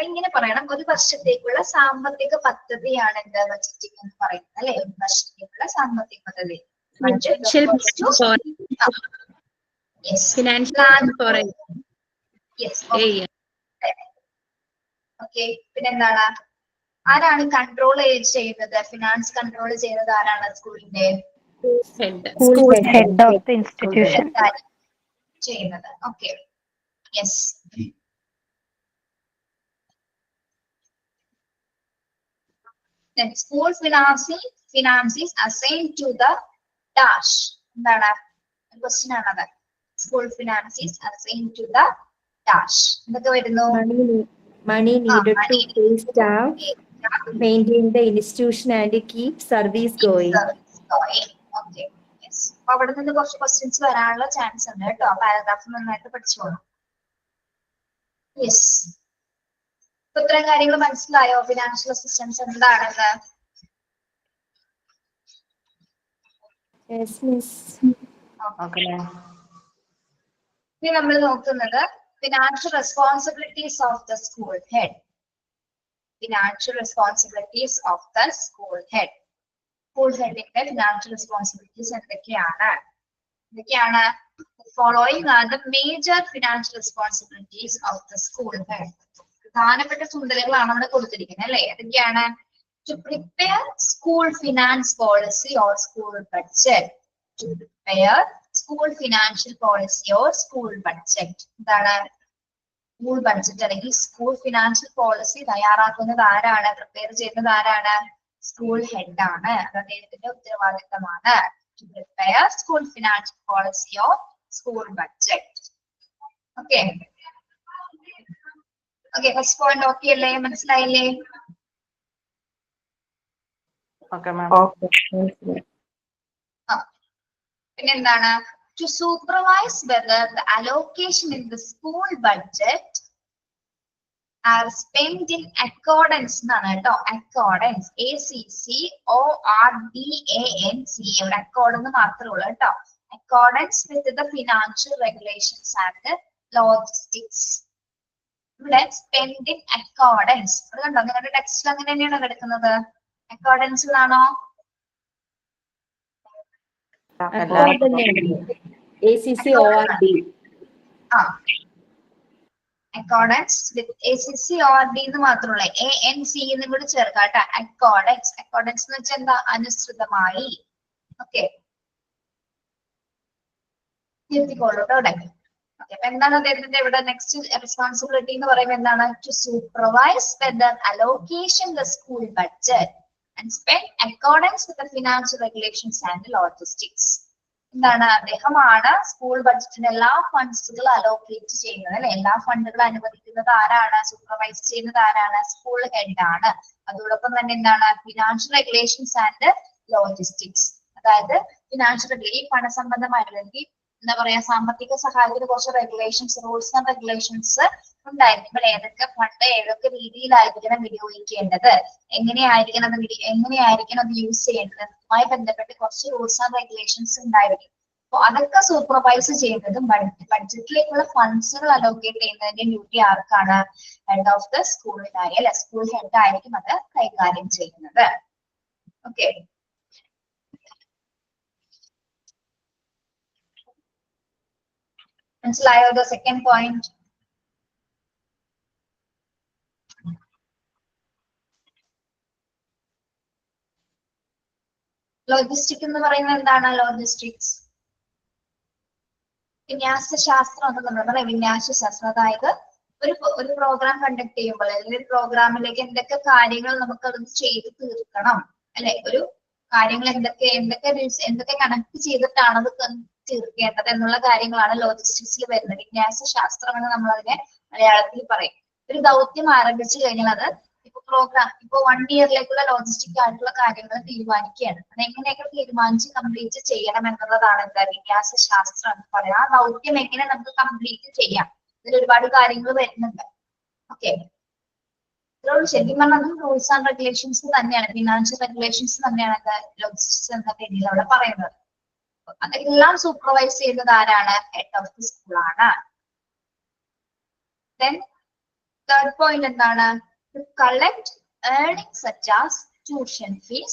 ഇങ്ങനെ പറയണം, ഒരു വർഷത്തേക്കുള്ള സാമ്പത്തിക പദ്ധതിയാണ് എന്ത് ബഡ്ജറ്റിംഗ് എന്ന് പറയുന്നത് അല്ലെ? ഒരു വർഷത്തേക്കുള്ള സാമ്പത്തിക പദ്ധതി. ഓക്കെ, പിന്നെന്താണ്? ആരാണ് കൺട്രോൾ ചെയ്യുന്നത്? ഫിനാൻസ് കൺട്രോൾ ചെയ്യുന്നത് ആരാണ്? സ്കൂളിന്റെ ഹെഡ് ഓഫ് ദ ഇൻസ്റ്റിറ്റ്യൂഷൻ ചെയ്യുന്നത്. Okay, yes. Then school finance is assigned to the dash. എന്താണ് ക്വസ്റ്റ്യൻ ആണത്? School finance is assigned to the dash. എന്തൊക്കെ വരുന്നു? Money needed to pay staff, maintain the institution and keep service going. Okay, yes. അപ്പൊ അവിടെ നിന്ന് കുറച്ച് questions വരാനുള്ള chance ഉണ്ട് കേട്ടോ. പാരഗ്രാഫ് നന്നായിട്ട് പഠിച്ചോളൂ. യെസ്, ഇത്രയും കാര്യങ്ങൾ മനസ്സിലായോ? ഫിനാൻഷ്യൽ അസിസ്റ്റൻസ് എന്താണെന്ന്? ഇനി നമ്മൾ നോക്കുന്നത് financial responsibilities of the school head. Financial responsibilities of the school head. School ഹെഡിന്റെ ഫിനാൻഷ്യൽ റെസ്പോൺസിബിലിറ്റീസ് എന്തൊക്കെയാണ്? Following are the major financial responsibilities of the school head. പ്രധാനപ്പെട്ട ചുമതലകളാണ് അവിടെ കൊടുത്തിരിക്കുന്നത് അല്ലെ? എന്തൊക്കെയാണ്? To prepare school finance policy or school budget. To prepare school financial policy or school budget. എന്താണ്? School budget അല്ലെങ്കിൽ സ്കൂൾ ഫിനാൻഷ്യൽ പോളിസി തയ്യാറാക്കുന്നത് ആരാണ്? പ്രിപ്പയർ ചെയ്യുന്നത് ആരാണ്? സ്കൂൾ ഹെഡ് ആണ്. അത് അദ്ദേഹത്തിന്റെ ഉത്തരവാദിത്തമാണ്. To prepare school financial policy or school budget. Okay, okay, first point okay അല്ലേ? മനസ്സിലായില്ലേ? പിന്നെന്താണ്? To supervise whether the allocation in the school budget are spend in accordance എന്നാണ് കേട്ടോ. Accordance, ACCORDANCE. ഇവിടെ അക്കോർഡ് എന്ന് മാത്രമേ ഉള്ളൂ കേട്ടോ. Accordance with the financial regulations and logistics. ഇവിടെ സ്പെൻഡ് ഇൻ അക്കോർഡൻസ് അത് കണ്ടോ? നിങ്ങളുടെ ടെക്സ്റ്റിൽ അങ്ങനെ തന്നെയാണ് കിടക്കുന്നത്. അക്കോർഡൻസിലാണോ? അക്കോർഡൻസ് വിത്ത് ACCORD എന്ന് മാത്രമുള്ള ANC എന്നും കൂടി ചേർക്കാം കേട്ടോ. അക്കോർഡൻസ്. അക്കോർഡൻസ് എന്ന് വെച്ചാൽ എന്താ? അനുസൃതമായി. ഓക്കെ, നിർത്തിക്കോളൂ കേട്ടോ ഇവിടെ. അപ്പൊ എന്താണ് അദ്ദേഹത്തിന്റെ ഇവിടെ നെക്സ്റ്റ് റെസ്പോൺസിബിലിറ്റി എന്ന് പറയുമ്പോൾ എന്താണ്? To supervise whether allocation the school budget and spend accordance with the financial regulations and logistics. എന്താണ്? അദ്ദേഹമാണ് സ്കൂൾ ബഡ്ജറ്റിന്റെ എല്ലാ ഫണ്ട്സുകളും അലോക്കേറ്റ് ചെയ്യുന്നത് അല്ലെ? എല്ലാ ഫണ്ടുകളും അനുവദിക്കുന്നത് ആരാണ്? സൂപ്പർവൈസ് ചെയ്യുന്നത് ആരാണ്? സ്കൂൾ ഹെഡ് ആണ്. അതോടൊപ്പം തന്നെ എന്താണ്? Financial regulations and logistics. അതായത് ഫിനാൻഷ്യൽ ഈ പണസംബന്ധമായിട്ടുള്ള എന്താ പറയാ സാമ്പത്തിക സഹായത്തിന് കുറച്ച് റെഗുലേഷൻസ്, റൂൾസ് ആൻഡ് റെഗുലേഷൻസ് ഉണ്ടായിരിക്കും. ഏതൊക്കെ ഫണ്ട് ഏതൊക്കെ രീതിയിലായിരിക്കണം വിനിയോഗിക്കേണ്ടത്, എങ്ങനെയായിരിക്കണം അത് യൂസ് ചെയ്യേണ്ടത് അതുമായി ബന്ധപ്പെട്ട് കുറച്ച് റൂൾസ് ആൻഡ് റെഗുലേഷൻസ് ഉണ്ടായിരിക്കും. അപ്പൊ അതൊക്കെ സൂപ്പർവൈസ് ചെയ്യുന്നതും ബഡ്ജറ്റിലേക്കുള്ള ഫണ്ട്സുകൾ അലോക്കേറ്റ് ചെയ്യുന്നതിന്റെ ഡ്യൂട്ടി ആർക്കാണ്? ഹെഡ് ഓഫ് ദ സ്കൂളിനായി അല്ലെ? സ്കൂൾ ഹെഡ് ആയിരിക്കും അത് കൈകാര്യം ചെയ്യുന്നത്. ഓക്കെ, മനസ്സിലായോ? The second point. ലോജിസ്റ്റിക് എന്ന് പറയുന്നത് എന്താണ്? ലോജിസ്റ്റിക്സ് വിന്യാസശാസ്ത്രം എന്ന് നമ്മൾ പറയാം. വിന്യാസശാസ്ത്രം അതായത് ഒരു പ്രോഗ്രാം കണ്ടക്ട് ചെയ്യുമ്പോൾ അല്ലെങ്കിൽ ഒരു പ്രോഗ്രാമിലേക്ക് എന്തൊക്കെ കാര്യങ്ങൾ നമുക്ക് അത് ചെയ്ത് തീർക്കണം അല്ലെ, ഒരു കാര്യങ്ങൾ എന്തൊക്കെ കണക്ട് ചെയ്തിട്ടാണ് അത് തീർക്കേണ്ടത് എന്നുള്ള കാര്യങ്ങളാണ് ലോജിസ്റ്റിക്സിൽ വരുന്നത്. വിന്യാസശാസ്ത്രം എന്ന് നമ്മൾ അതിനെ മലയാളത്തിൽ പറയും. ഒരു ദൗത്യം ആരംഭിച്ചു കഴിഞ്ഞാൽ അത് ഇപ്പൊ 1 ഇയറിലേക്കുള്ള ലോജിസ്റ്റിക് ആയിട്ടുള്ള കാര്യങ്ങൾ തീരുമാനിക്കുകയാണ്. അത് എങ്ങനെയൊക്കെ തീരുമാനിച്ച് കംപ്ലീറ്റ് ചെയ്യണം എന്നുള്ളതാണ് എന്താ വിന്യാസശാസ്ത്രം എന്ന് പറയാം. ആ ദൗത്യം എങ്ങനെ നമുക്ക് കംപ്ലീറ്റ് ചെയ്യാം, ഇതിൽ ഒരുപാട് കാര്യങ്ങൾ വരുന്നുണ്ട്. ഓക്കെ, ശരിക്കും പറഞ്ഞാൽ അതും റൂൾസ് ആൻഡ് റെഗുലേഷൻസ് തന്നെയാണ്, ഫിനാൻഷ്യൽ റെഗുലേഷൻസ് തന്നെയാണ് ലോജിസ്റ്റിക്സ് എന്ന രീതിയിൽ അവിടെ പറയുന്നത്. അതെല്ലാം സൂപ്പർവൈസ് ചെയ്യുന്നത് ആരാണ്? ഹെഡ് ഓഫ് ദി സ്കൂൾ ആണ്. Then third point എന്താണ്? To collect earnings such as tuition fees,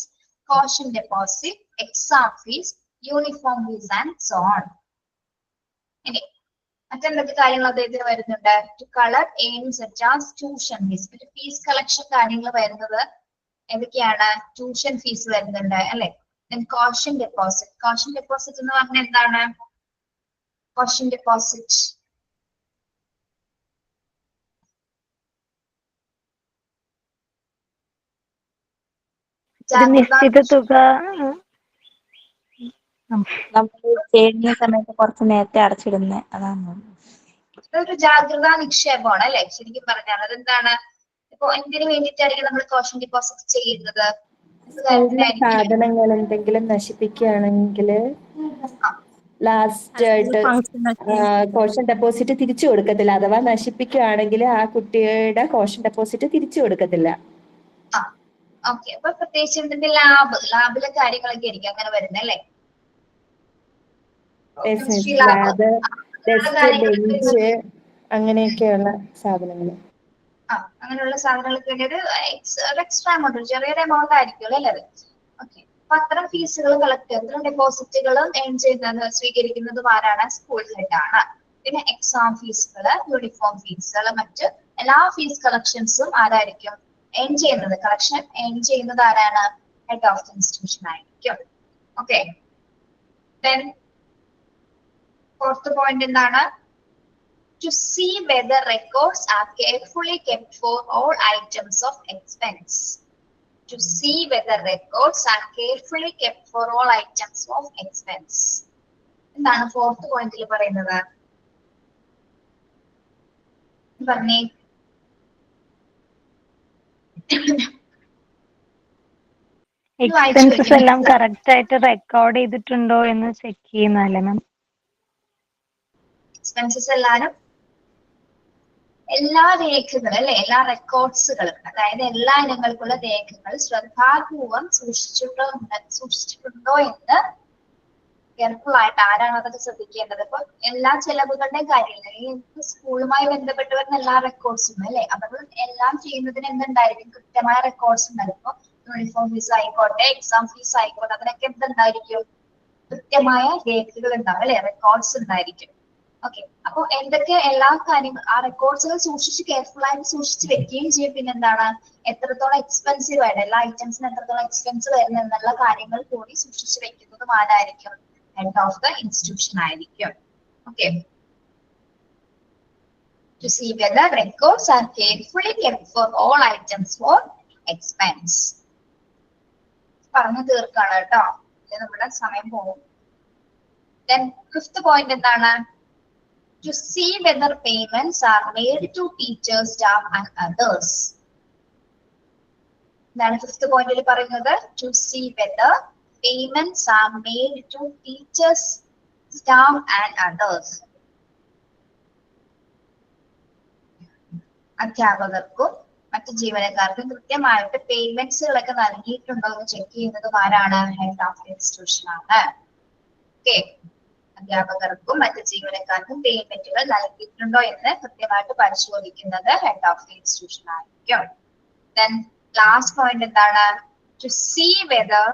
caution deposit, exam fees, uniform fees and so on. ഇനി മറ്റെന്തൊക്കെ കാര്യങ്ങൾ അദ്ദേഹത്തിന് വരുന്നുണ്ട്? To collect earnings such as tuition fees, ഒരു fees collection കാര്യങ്ങൾ വരുന്നത് എന്തൊക്കെയാണ്? ട്യൂഷൻ ഫീസ് വരുന്നുണ്ട് അല്ലെ. Then caution deposit. Caution deposit എന്ന് പറഞ്ഞാൽ എന്താണ്? Caution deposit ഒരു നിശ്ചിത തുക നമ്മൾ ചെയ്യുന്ന സമയത്ത് കുറച്ച് നേരത്തെ അടച്ചിടുന്നത്, അതാണ്. ഒരു ജാഗ്രതാ നിക്ഷേപമാണ് അല്ലെ ശരിക്കും പറഞ്ഞാൽ. അതെന്താണ്? ഇപ്പൊ എന്തിനു വേണ്ടിയിട്ടായിരിക്കും നമ്മൾ കോഷൻ ഡെപ്പോസിറ്റ് ചെയ്യുന്നത്? സാധനങ്ങൾ എന്തെങ്കിലും നശിപ്പിക്കുകയാണെങ്കിൽ ലാസ്റ്റ് ആയിട്ട് കോഷൻ ഡെപ്പോസിറ്റ് തിരിച്ചു കൊടുക്കത്തില്ല. അഥവാ നശിപ്പിക്കുകയാണെങ്കിൽ ആ കുട്ടിയുടെ കോഷൻ ഡെപ്പോസിറ്റ് തിരിച്ചു കൊടുക്കത്തില്ല. ഓക്കെ, അപ്പൊ പ്രത്യേകിച്ച് എന്തിന്റെ ലാബിലെ കാര്യങ്ങളൊക്കെ ആയിരിക്കും അങ്ങനെ വരുന്നത് അല്ലെ. ബെഞ്ച് അങ്ങനെയൊക്കെയുള്ള സാധനങ്ങൾ, അങ്ങനെയുള്ള സാധനങ്ങൾക്ക് വേണ്ടി ഒരു എക്സ്ട്രാ എമൗണ്ട്, ഒരു ചെറിയൊരു എമൗണ്ട് ആയിരിക്കുമല്ലോ അല്ലേ അത്. ഓക്കെ, അപ്പൊ അത്തരം ഫീസുകൾ കളക്ട് ചെയ്യുക, അത്തരം ഡെപ്പോസിറ്റുകളും സ്വീകരിക്കുന്നതും ആരാണ്? സ്കൂൾ ഹെഡ് ആണ്. പിന്നെ എക്സാം ഫീസുകള്, യൂണിഫോം ഫീസുകൾ, മറ്റ് എല്ലാ ഫീസ് കളക്ഷൻസും ആരായിരിക്കും ചെയ്യുന്നത്? കളക്ഷൻ ചെയ്യുന്നത് ആരാണ്? ഹെഡ് ഓഫ് ദി ഇൻസ്റ്റിറ്റ്യൂഷൻ ആയിരിക്കും. ഓക്കെ, then fourth point എന്താണ്? To see whether records are carefully kept for all items of expense. To see whether records are carefully kept for all items of expense. എന്താണ് fourth പോയിന്റിൽ പറയുന്നത്? പറഞ്ഞേ. Expenses എല്ലാം correct ആയിട്ട് record ചെയ്തിട്ടുണ്ടോ എന്ന് check ചെയ്യുന്നതല്ലേ മാം? എക്സ്പെൻസസ് എല്ലാ രേഖകളും അല്ലെ, എല്ലാ റെക്കോർഡ്സുകളും, അതായത് എല്ലാ ഇനങ്ങൾക്കുള്ള രേഖകൾ ശ്രദ്ധാപൂർവം സൂക്ഷിച്ചിട്ടുണ്ടോ എന്ന് കെയർഫുൾ ആയിട്ട് ആരാണ് അതൊക്കെ ശ്രദ്ധിക്കേണ്ടത്? ഇപ്പൊ എല്ലാ ചെലവുകളുടെയും കാര്യമില്ല, ഈ സ്കൂളുമായി ബന്ധപ്പെട്ട് വരുന്ന എല്ലാ റെക്കോർഡ്സും അല്ലെ, അപ്പോൾ എല്ലാം ചെയ്യുന്നതിന് എന്തുണ്ടായിരിക്കും? കൃത്യമായ റെക്കോർഡ്സ് ഉണ്ടായിരിക്കും. ഇപ്പൊ യൂണിഫോം ഫീസ് ആയിക്കോട്ടെ, എക്സാം ഫീസ് ആയിക്കോട്ടെ, അതിനൊക്കെ എന്തുണ്ടായിരിക്കും? കൃത്യമായ രേഖകൾ ഉണ്ടാവും അല്ലെ, റെക്കോർഡ്സ് ഉണ്ടായിരിക്കും. ഓക്കെ, അപ്പൊ എന്തൊക്കെ എല്ലാ കാര്യങ്ങളും ആ റെക്കോർഡ്സുകൾ കെയർഫുൾ ആയിട്ട് സൂക്ഷിച്ച് വെക്കുകയും ചെയ്യും. പിന്നെ എന്താണ്? എത്രത്തോളം എക്സ്പെൻസീവ് ആയിട്ട് എല്ലാ ഐറ്റംസിനും എത്രത്തോളം എക്സ്പെൻസ് വരുന്നത് എന്നുള്ള കാര്യങ്ങൾ കൂടി സൂക്ഷിച്ച് വെക്കുന്നതും ആരായിരിക്കും? ഹെഡ് ഓഫ് ദ ഇൻസ്റ്റിറ്റ്യൂഷൻ ആയിരിക്കും. Okay, to see whether records are carefully kept for all items for expense. പറഞ്ഞു തീർക്കാണ് കേട്ടോ, നമ്മുടെ സമയം പോകും. Then fifth point എന്താണ്? To see whether payments are made to teachers, staff and others. എന്താണ് fifth പോയിന്റിൽ പറയുന്നത്? To see whether payments are made to teachers, staff and others. അധ്യാപകർക്കും മറ്റു ജീവനക്കാർക്കും കൃത്യമായിട്ട് പേയ്മെന്റ്സുകളൊക്കെ നൽകിയിട്ടുണ്ടോ എന്ന് ചെക്ക് ചെയ്യുന്നതും ആരാണ്? ഹെഡ് ഓഫ് ദി ഇൻസ്റ്റിറ്റ്യൂഷൻ ആണ്. ഓക്കെ, അധ്യാപകർക്കും മറ്റു ജീവനക്കാർക്കും പേയ്മെന്റുകൾ നൽകിയിട്ടുണ്ടോ എന്ന് കൃത്യമായിട്ട് പരിശോധിക്കുന്നത് ഹെഡ് ഓഫ് ദി ഇൻസ്റ്റിറ്റ്യൂഷൻ ആയിരിക്കും. Then last point എന്താണ്? To see whether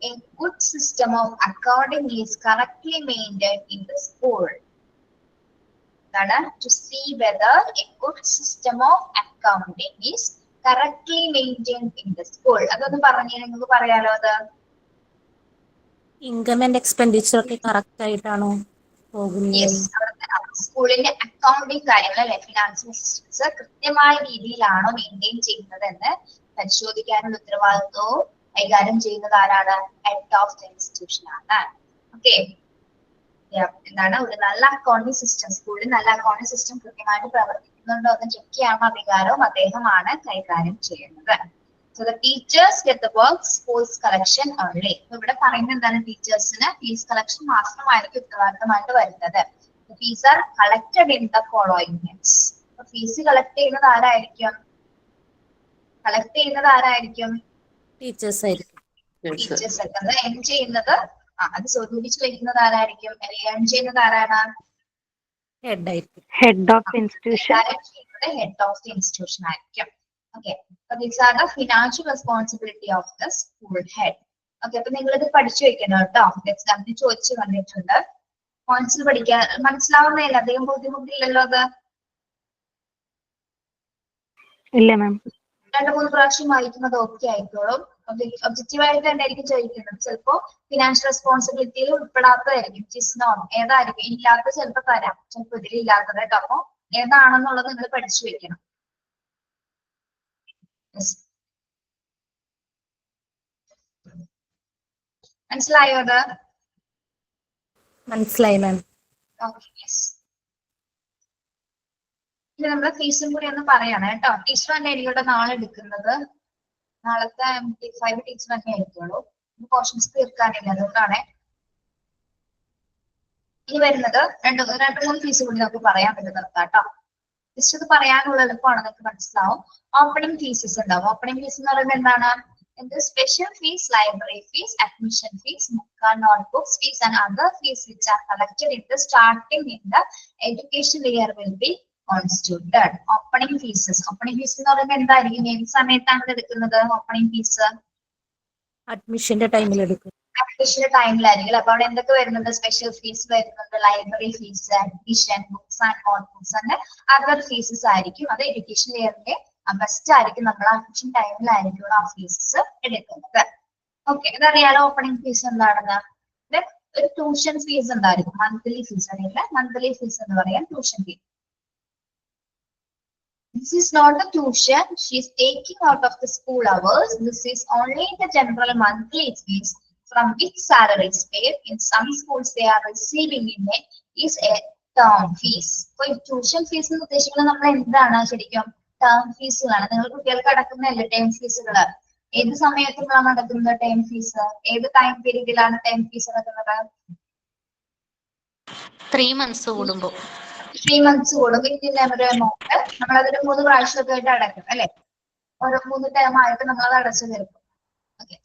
a good system of accounting is correctly maintained in the school. To see whether a good system of accounting is correctly maintained in the school. അതൊന്ന് പറഞ്ഞു നിങ്ങൾക്ക് പറയാലോ. അത് income and expenditure ഒക്കെ correct ആയിട്ടാണോ പോകുന്നത്? Yes, സ്കൂളിന്റെ accounting കാര്യങ്ങൾ അല്ലെ, ഫിനാൻഷ്യൽ സിസ്റ്റംസ് കൃത്യമായ രീതിയിലാണോ മെയിൻറ്റെയിൻ ചെയ്യുന്നത് എന്ന് പരിശോധിക്കാനുള്ള ഉത്തരവാദിത്വവും കൈകാര്യം ചെയ്യുന്നത് ആരാണ്? ഹെഡ് ഓഫ് ദ ഇൻസ്റ്റിറ്റ്യൂഷൻ ആണ്. ഓക്കെ, എന്താണ് ഒരു നല്ല അക്കൗണ്ടിങ് സിസ്റ്റം, സ്കൂളിൽ നല്ല അക്കൗണ്ടിങ് സിസ്റ്റം കൃത്യമായിട്ട് പ്രവർത്തിക്കുന്നുണ്ടോ എന്ന് ചെക്ക് ചെയ്യാനുള്ള അധികാരവും അദ്ദേഹമാണ് കൈകാര്യം ചെയ്യുന്നത്. So the teachers get the work schools collection only. ഇവിടെ പറയുന്നത് എന്താണ്? ടീച്ചേഴ്സിന് ഫീസ് കളക്ഷൻ മാത്രമായിരിക്കും ഉത്തരവാദിത്തമായിട്ട് വരുന്നത്. The fees are collected in the following ways. Fees collect ചെയ്യുന്നത് ആരായിരിക്കും? ടീച്ചേഴ്സ് ആയിരിക്കും. ടീച്ചേഴ്സ് അത് എൻ ചെയ്യുന്നത്, അത് സ്വരൂപിച്ച് വയ്ക്കുന്നത് ആരായിരിക്കും? ഏൺ ചെയ്യുന്നത് ആരാണ്? ഹെഡ് ആയിരിക്കും. Head of institution. Head of the institution ആയിരിക്കും. Okay, so these are the financial responsibility of the school head. Okay, അപ്പൊ നിങ്ങൾ ഇത് പഠിച്ചു വെക്കണം കേട്ടോ. എക്സാമിന് ചോദിച്ചു വന്നിട്ടുണ്ട്. പോയിന്റ്സ് പഠിക്കാൻ മനസ്സിലാവുന്നില്ല, അധികം ബുദ്ധിമുട്ടില്ലല്ലോ അത്? ഇല്ല മാം. 2-3 പ്രാവശ്യം വായിക്കുന്നത് ഓക്കെ ആയിക്കോളും. ഒബ്ജക്റ്റീവായിട്ട് എന്തായിരിക്കും ചോദിക്കുന്നത്? ചിലപ്പോ ഫിനാൻഷ്യൽ റെസ്പോൺസിബിലിറ്റിയിൽ ഉൾപ്പെടാത്തതായിരിക്കും. ഏതായിരിക്കും? ഇല്ലാത്ത ചിലപ്പോ തരാം, ചിലപ്പോ ഇതിൽ ഇല്ലാത്തത് കേട്ടോ. അപ്പൊ ഏതാണെന്നുള്ളത് നിങ്ങൾ പഠിച്ചു വെക്കണം. മനസ്സിലായോ അത്? മനസ്സിലായി മാം. ഇനി നമ്മുടെ ഫീസും കൂടി ഒന്ന് പറയണം കേട്ടോ. ടീച്ചർ തന്നെ ആയിരിക്കും നാളെ എടുക്കുന്നത്. നാളത്തെ MT5 ടീച്ചർ തന്നെ ആയിരിക്കുള്ളൂ. പോർഷൻസ് തീർക്കാനില്ല, അതുകൊണ്ടാണ്. ഇനി വരുന്നത് 2-3 ഫീസ് കൂടി നമുക്ക് പറയാൻ പറ്റുന്നത് കേട്ടോ. ജസ്റ്റ് ഇത് പറയാനുള്ള എളുപ്പമാണ്, നിങ്ങൾക്ക് മനസ്സിലാവും. ഓപ്പണിംഗ് ഫീസസ് ഉണ്ടാവും. ഓപ്പണിംഗ് ഫീസ് എന്ന് പറയുന്നത് എന്താണ്? Special fees, library fees, admission fees, notebooks fees and other fees which are collected in the starting in the education year will be constituted. Opening fees എന്ന് പറയുന്നത് എന്തായിരിക്കും? ഏത് സമയത്താണ് എടുക്കുന്നത് ഓപ്പണിംഗ് ഫീസ്? അഡ്മിഷന്റെ ടൈമിൽ എടുക്കും. അഡ്മിഷന്റെ ടൈമിലായിരിക്കും. അപ്പൊ അവിടെ എന്തൊക്കെ വരുന്നുണ്ട്? സ്പെഷ്യൽ ഫീസ് വരുന്നുണ്ട്, library fees, admission, books and notebooks and other fees ആയിരിക്കും. അത് എഡ്യൂക്കേഷൻ ഇയറിന്റെ ബെസ്റ്റ് ആയിരിക്കും. നമ്മൾ അഡ്മിഷൻ ടൈമിലായിരിക്കും ആ ഫീസസ് എടുക്കുന്നത്. ഓക്കെ, ഇതറിയാലോ ഓപ്പണിംഗ് ഫീസ് എന്താണെന്ന്. ഒരു ട്യൂഷൻ ഫീസ് ഉണ്ടായിരിക്കും, മന്ത്ലി ഫീസ് അല്ലെങ്കിൽ മന്ത്ലി ഫീസ് എന്ന് പറയാം tuition fees. This is not the tuition she is taking out of the school hours. This is only the general monthly fees from which salary is paid. In some schools they are receiving in it is a term fees. So tuition fees എന്ന് ഉദ്ദേശിക്കുന്നത് നമ്മൾ എന്താണ് ശരിക്കും? Term ഫീസുകളാണ്. നിങ്ങൾ കുട്ടികൾക്ക് അടക്കുന്നതല്ലേ term ഫീസുകൾ? ഏത് സമയത്തുകളാണ് അടക്കുന്നത് term fees? ഏത് time പീരീഡിലാണ് term fees അടക്കുന്നത്? 3 months കൂടുമ്പോ. 3 months കൂടുമ്പോൾ ഇതിന്റെ എമൗണ്ട് നമ്മളതൊരു 3 പ്രാവശ്യമൊക്കെ ആയിട്ട് അടയ്ക്കും അല്ലെ? ഓരോ 3 ടേം ആയിട്ട് നമ്മൾ അടച്ചു തീർക്കും. ഓക്കെ,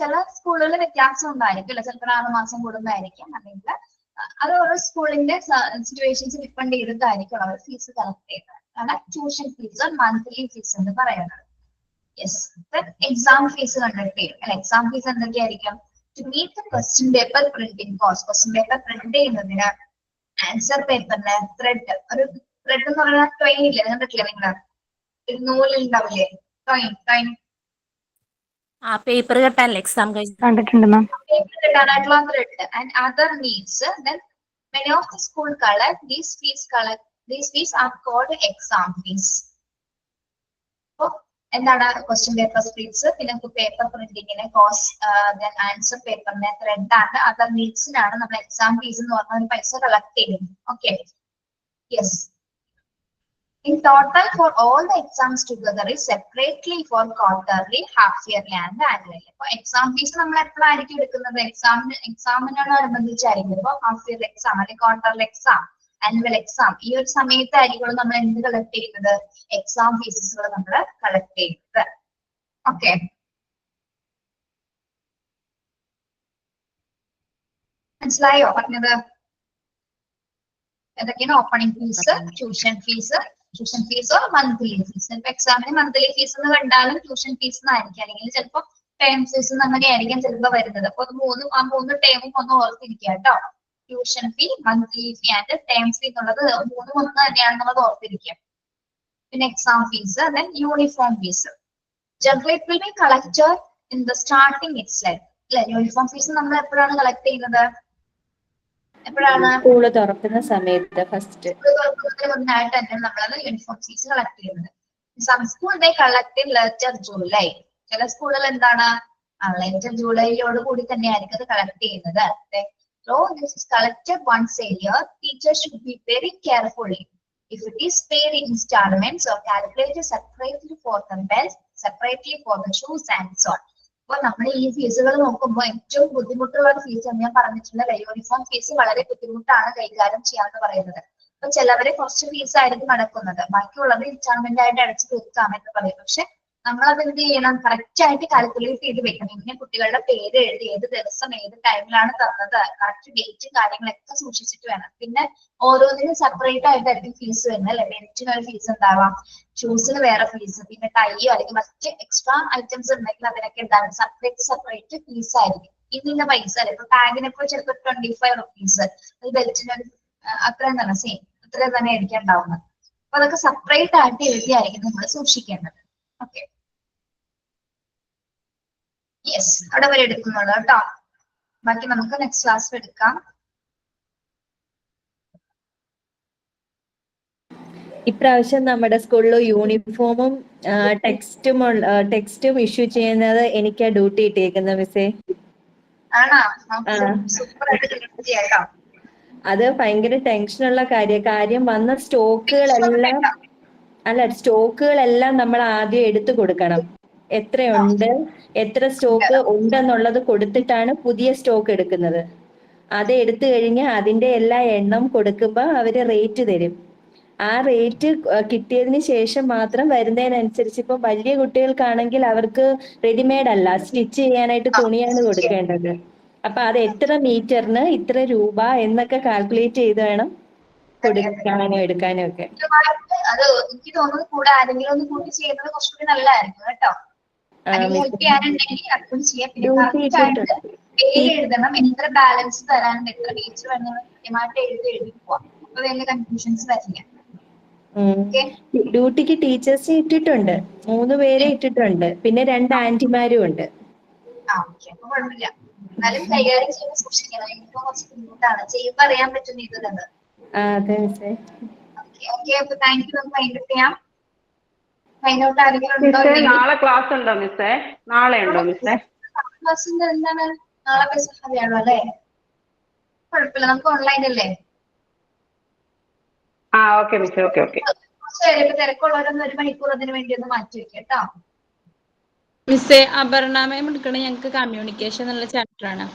ചില സ്കൂളുകളിൽ വ്യത്യാസം ഉണ്ടായിരിക്കും അല്ലെ? ചിലപ്പോൾ 6 മാസം കൂടുമ്പോഴായിരിക്കും, അല്ലെങ്കിൽ അത് ഓരോ സ്കൂളിന്റെ സിറ്റുവേഷൻസ് ഡിപ്പെൻഡ് ചെയ്തിട്ടായിരിക്കും അവർ ഫീസ് കളക്ട് ചെയ്യുന്നത്. ആണ് ട്യൂഷൻ ഫീസ് മന്ത്ലി ഫീസ് എന്ന് പറയുന്നത്. യെസ്, എക്സാം ഫീസ് കണ്ടക്ട് ചെയ്യും അല്ലെ? എക്സാം ഫീസ് എന്തൊക്കെയായിരിക്കും? To meet the question paper printing cost. Question paper print ചെയ്യുന്നതിന് ആൻസർ പേപ്പറിന് ത്രെഡ്, ഒരു ത്രെഡ് എന്ന് പറയുന്ന ടോയിൻ ഇല്ലേ, കണ്ടിട്ടില്ലേ നിങ്ങൾ? ഒരു നൂലുണ്ടാവില്ലേ, ടോയിൻ. ആ പേപ്പർ കിട്ടാനല്ലേ എക്സാം കണ്ടിട്ടുണ്ട് മാം. പേപ്പർ കിട്ടാനായിട്ടുള്ള thread and other needs. Then many of the school collect these fees are called exam fees. So എന്താണ്? ക്വസ്റ്റ്യൻ പേപ്പർ സ്പ്ലിറ്റ്സ്, പിന്നെ പേപ്പർ പ്രിന്റിങ്ങിന് കോസ്റ്റ്, ആൻസർ പേപ്പറിന് ത്രെഡ് ആൻഡ് അതർ നീഡ്സിനാണ് നമ്മൾ എക്സാം ഫീസ് എന്ന് പറഞ്ഞ ഒരു പൈസ കളക്ട് ചെയ്യുന്നത്. Okay, yes. In total for all the exams together is separately for quarterly, half yearly and annually. അപ്പൊ എക്സാം ഫീസ് നമ്മൾ എപ്പോഴായിരിക്കും എടുക്കുന്നത്? എക്സാമിനോടനുബന്ധിച്ചായിരിക്കും. ഇപ്പൊ ഹാഫ് ഇയർ എക്സാം അല്ലെങ്കിൽ ക്വാർട്ടർലി എക്സാം, ആനുവൽ എക്സാം, ഈ ഒരു സമയത്തായിരിക്കും നമ്മൾ എന്ത് കളക്ട് ചെയ്യുന്നത്? എക്സാം ഫീസസുകൾ നമ്മൾ കളക്ട് ചെയ്യുന്നത്. ഓക്കെ, മനസ്സിലായോ പറഞ്ഞത്? ഏതൊക്കെയാണ് ഓപ്പണിംഗ് ഫീസ്, ട്യൂഷൻ ഫീസോ മന്ത്ലി ഫീസ്. ഇപ്പൊ എക്സാമിന് മന്ത്ലി ഫീസ് എന്ന് കണ്ടാലും ട്യൂഷൻ ഫീസ് എന്നായിരിക്കും, അല്ലെങ്കിൽ ചിലപ്പോൾ ടേം ഫീസ് അങ്ങനെ ആയിരിക്കും ചിലപ്പോൾ വരുന്നത്. അപ്പൊ ആ മൂന്ന് ടേമും ഒന്ന് ഓർത്തിരിക്കുക കേട്ടോ. Tuition fee, monthly fee and term fee എന്നുള്ളത് 3 ഒന്ന് തന്നെയാണെന്നുള്ളത് ഓർത്തിരിക്കുക. പിന്നെ exam fees, then uniform fees. Generally it will be collected in the starting itself. അല്ലെ? യൂണിഫോം ഫീസ് നമ്മൾ എപ്പോഴാണ് കളക്ട് ചെയ്യുന്നത്? എപ്പോഴാണ്? സ്കൂള് തുറക്കുന്ന സമയത്ത് ഫസ്റ്റ്. സ്കൂൾ തുറക്കുന്നതിന് മുന്നായിട്ട് തന്നെ നമ്മളത് യൂണിഫോം ഫീസ് കളക്ട് ചെയ്യുന്നത്. Some school they collect in later July. ചില സ്കൂളുകൾ എന്താണ് ലെറ്റർ ജൂലൈയോട് കൂടി തന്നെ ആയിരിക്കും അത് കളക്ട് ചെയ്യുന്നത്. So this is collected once a year. Teachers should be very carefully. If it is paid in installments or calculated separately for the belts, separately for the shoes and so on. അപ്പോൾ നമ്മൾ ഈ ഫീസുകൾ നോക്കുമ്പോൾ ഏറ്റവും ബുദ്ധിമുട്ടുള്ള ഒരു fees എന്ന് ഞാൻ പറഞ്ഞിട്ടുണ്ടല്ലേ, uniform fees വളരെ ബുദ്ധിമുട്ടാണ് കൈകാര്യം ചെയ്യാന്ന് പറയുന്നത്. അപ്പൊ ചിലവര് കുറച്ച് ഫീസ് ആയിരിക്കും അടക്കുന്നത്, ബാക്കിയുള്ളത് ഇൻസ്റ്റാൾമെന്റ് ആയിട്ട് അടച്ചു തീർക്കാം എന്ന് പറയും. പക്ഷെ നമ്മളത് എന്ത് ചെയ്യണം? കറക്റ്റ് ആയിട്ട് കാൽക്കുലേറ്റ് ചെയ്ത് വെക്കണം. ഇങ്ങനെ കുട്ടികളുടെ പേര് എഴുതി ഏത് ദിവസം ഏത് ടൈമിലാണ് തന്നത്, കറക്റ്റ് ഡേറ്റും കാര്യങ്ങളൊക്കെ സൂക്ഷിച്ചിട്ട് വേണം. പിന്നെ ഓരോന്നിനും സെപ്പറേറ്റ് ആയിട്ടായിരിക്കും ഫീസ് വരുന്നത് അല്ലെ? ബെൽറ്റിന് ഒരു ഫീസ് ഉണ്ടാവാം, ഷൂസിന് വേറെ ഫീസ്, പിന്നെ ടൈയോ അല്ലെങ്കിൽ മറ്റ് എക്സ്ട്രാ ഐറ്റംസ് ഉണ്ടെങ്കിൽ അതിനൊക്കെ എന്താണ് സെപ്പറേറ്റ് ഫീസ് ആയിരിക്കും. ഇതിന്റെ പൈസ അല്ലെ? ഇപ്പൊ ടാഗിനൊക്കെ ചിലപ്പോൾ 25 റുപ്പീസ്, ബെൽറ്റിന് അത്രയും തന്നെ സെയിം അത്രയും തന്നെ ആയിരിക്കും ഉണ്ടാവുന്നത്. അപ്പൊ അതൊക്കെ സെപ്പറേറ്റ് ആയിട്ട് എഴുതിയായിരിക്കും നമ്മൾ സൂക്ഷിക്കേണ്ടത്. ഓക്കെ, യെസ്, അവിടെ വരെ എടുക്കുന്നുള്ളൂ കേട്ടോ. ബാക്കി നമുക്ക് നെക്സ്റ്റ് ക്ലാസ് എടുക്കാം. ഇപ്രാവശ്യം നമ്മുടെ സ്കൂളിൽ യൂണിഫോമും ടെക്സ്റ്റും ഇഷ്യൂ ചെയ്യുന്നത് എനിക്കാ ഡ്യൂട്ടി ഇട്ടേക്കുന്നത് മിസ്സേ. ആണോ? സൂപ്പർ ആയിട്ട് കേട്ടോ. അത് ഭയങ്കര ടെൻഷനുള്ള കാര്യം വന്ന സ്റ്റോക്കുകളെല്ലാം നമ്മൾ ആദ്യം എടുത്തു കൊടുക്കണം. എത്ര സ്റ്റോക്ക് ഉണ്ടെന്നുള്ളത് കൊടുത്തിട്ടാണ് പുതിയ സ്റ്റോക്ക് എടുക്കുന്നത്. അത് എടുത്തു കഴിഞ്ഞാൽ അതിന്റെ എല്ലാ എണ്ണം കൊടുക്കുമ്പോൾ അവര് റേറ്റ് തരും. ആ റേറ്റ് കിട്ടിയതിന് ശേഷം മാത്രം വരുന്നതിനനുസരിച്ച് ഇപ്പം വലിയ കുട്ടികൾക്കാണെങ്കിൽ അവർക്ക് റെഡിമെയ്ഡ് അല്ല, സ്റ്റിച്ച് ചെയ്യാനായിട്ട് തുണിയാണ് കൊടുക്കേണ്ടത്. അപ്പൊ അത് എത്ര മീറ്ററിന് ഇത്ര രൂപ എന്നൊക്കെ കാൽക്കുലേറ്റ് ചെയ്ത് വേണം കൊടുക്കാനും എടുക്കാനും ഒക്കെ. അത് എനിക്ക് തോന്നുന്നത് കൂടെ ആരെങ്കിലും ഒന്ന് കൂട്ടി ചെയ്യുന്നത് കുറച്ചുകൂടി നല്ലതായിരുന്നു കേട്ടോ. ഹെൽപ്പ് ചെയ്യാനുണ്ടെങ്കിൽ അതും ചെയ്യാം. പിന്നെ കറക്റ്റ് ആയിട്ട് പേര് എഴുതണം, എത്ര ബാലൻസ് തരാനുണ്ട്, എത്ര മീറ്റർ വേണമെന്ന് കൃത്യമായിട്ട് എഴുതി പോവാം. അപ്പൊ വലിയ കൺഫ്യൂഷൻസ് വരില്ല. ഡ്യൂട്ടിക്ക് ടീച്ചേഴ്സ് ഇട്ടിട്ടുണ്ട്, 3 പേരെ ഇട്ടിട്ടുണ്ട്, പിന്നെ 2 ആന്റിമാരും ഉണ്ട്. അപ്പൊ കുഴപ്പമില്ല. എന്നാലും കൈകാര്യം ചെയ്യുമ്പോൾ സൂക്ഷിക്കണം. എനിക്ക് കുറച്ച് ബുദ്ധിമുട്ടാണ്, ചെയ്യുമ്പോ അറിയാൻ പറ്റും ഇതുള്ളത്. അതെ. അപ്പൊ താങ്ക് യു. നമുക്ക് വൈൻഡപ്പ് ചെയ്യാം. ഫൈനൗട്ട് ആരെങ്കിലും ഉണ്ടോ? നാളെ ക്ലാസ് ഉണ്ടോ മിസ്സേ? നാളെ ഉണ്ടോ മിസ്സേ? ക്ലാസ്സിന്റെ എന്താണ് നാളെ ബസ്സാണോ അല്ലേ? കുഴപ്പമില്ല, നമുക്ക് ഓൺലൈൻ അല്ലേ? ഓക്കെ മിസ്സേ, ഓക്കെ. ഇപ്പൊ തിരക്കുള്ളവരൊന്നും 1 മണിക്കൂർ അതിന് വേണ്ടി ഒന്ന് മാറ്റി വെക്കാം കേട്ടോ. മിസ്സേ, അപർണ മാം എടുക്കണ ഞങ്ങൾക്ക് കമ്മ്യൂണിക്കേഷൻ എന്നുള്ള ചാപ്റ്റർ ആണ്.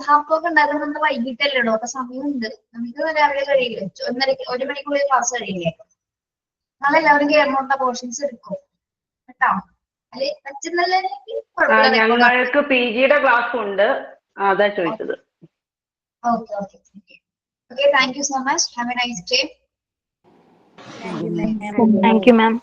ഹാപ്പൊക്കെ ഉണ്ടാകുന്നത് നമ്മൾ വൈകിട്ടല്ലേടോ, അപ്പൊ സമയമുണ്ട്. നമുക്ക് രാവിലെ കഴിയില്ലേ? 1 മണിക്കുള്ളിൽ ക്ലാസ് കഴിയില്ലേ? നാളെ എല്ലാവരും കേരള പോർഷൻസ് എടുക്കും കേട്ടോ. അല്ലെ പറ്റുന്നല്ലേ? ഞങ്ങൾക്ക് PGയുടെ ക്ലാസ് ഉണ്ട്, അതാ ചോദിച്ചത്. Okay, thank you so much. Have a nice day. Thank you, ma'am.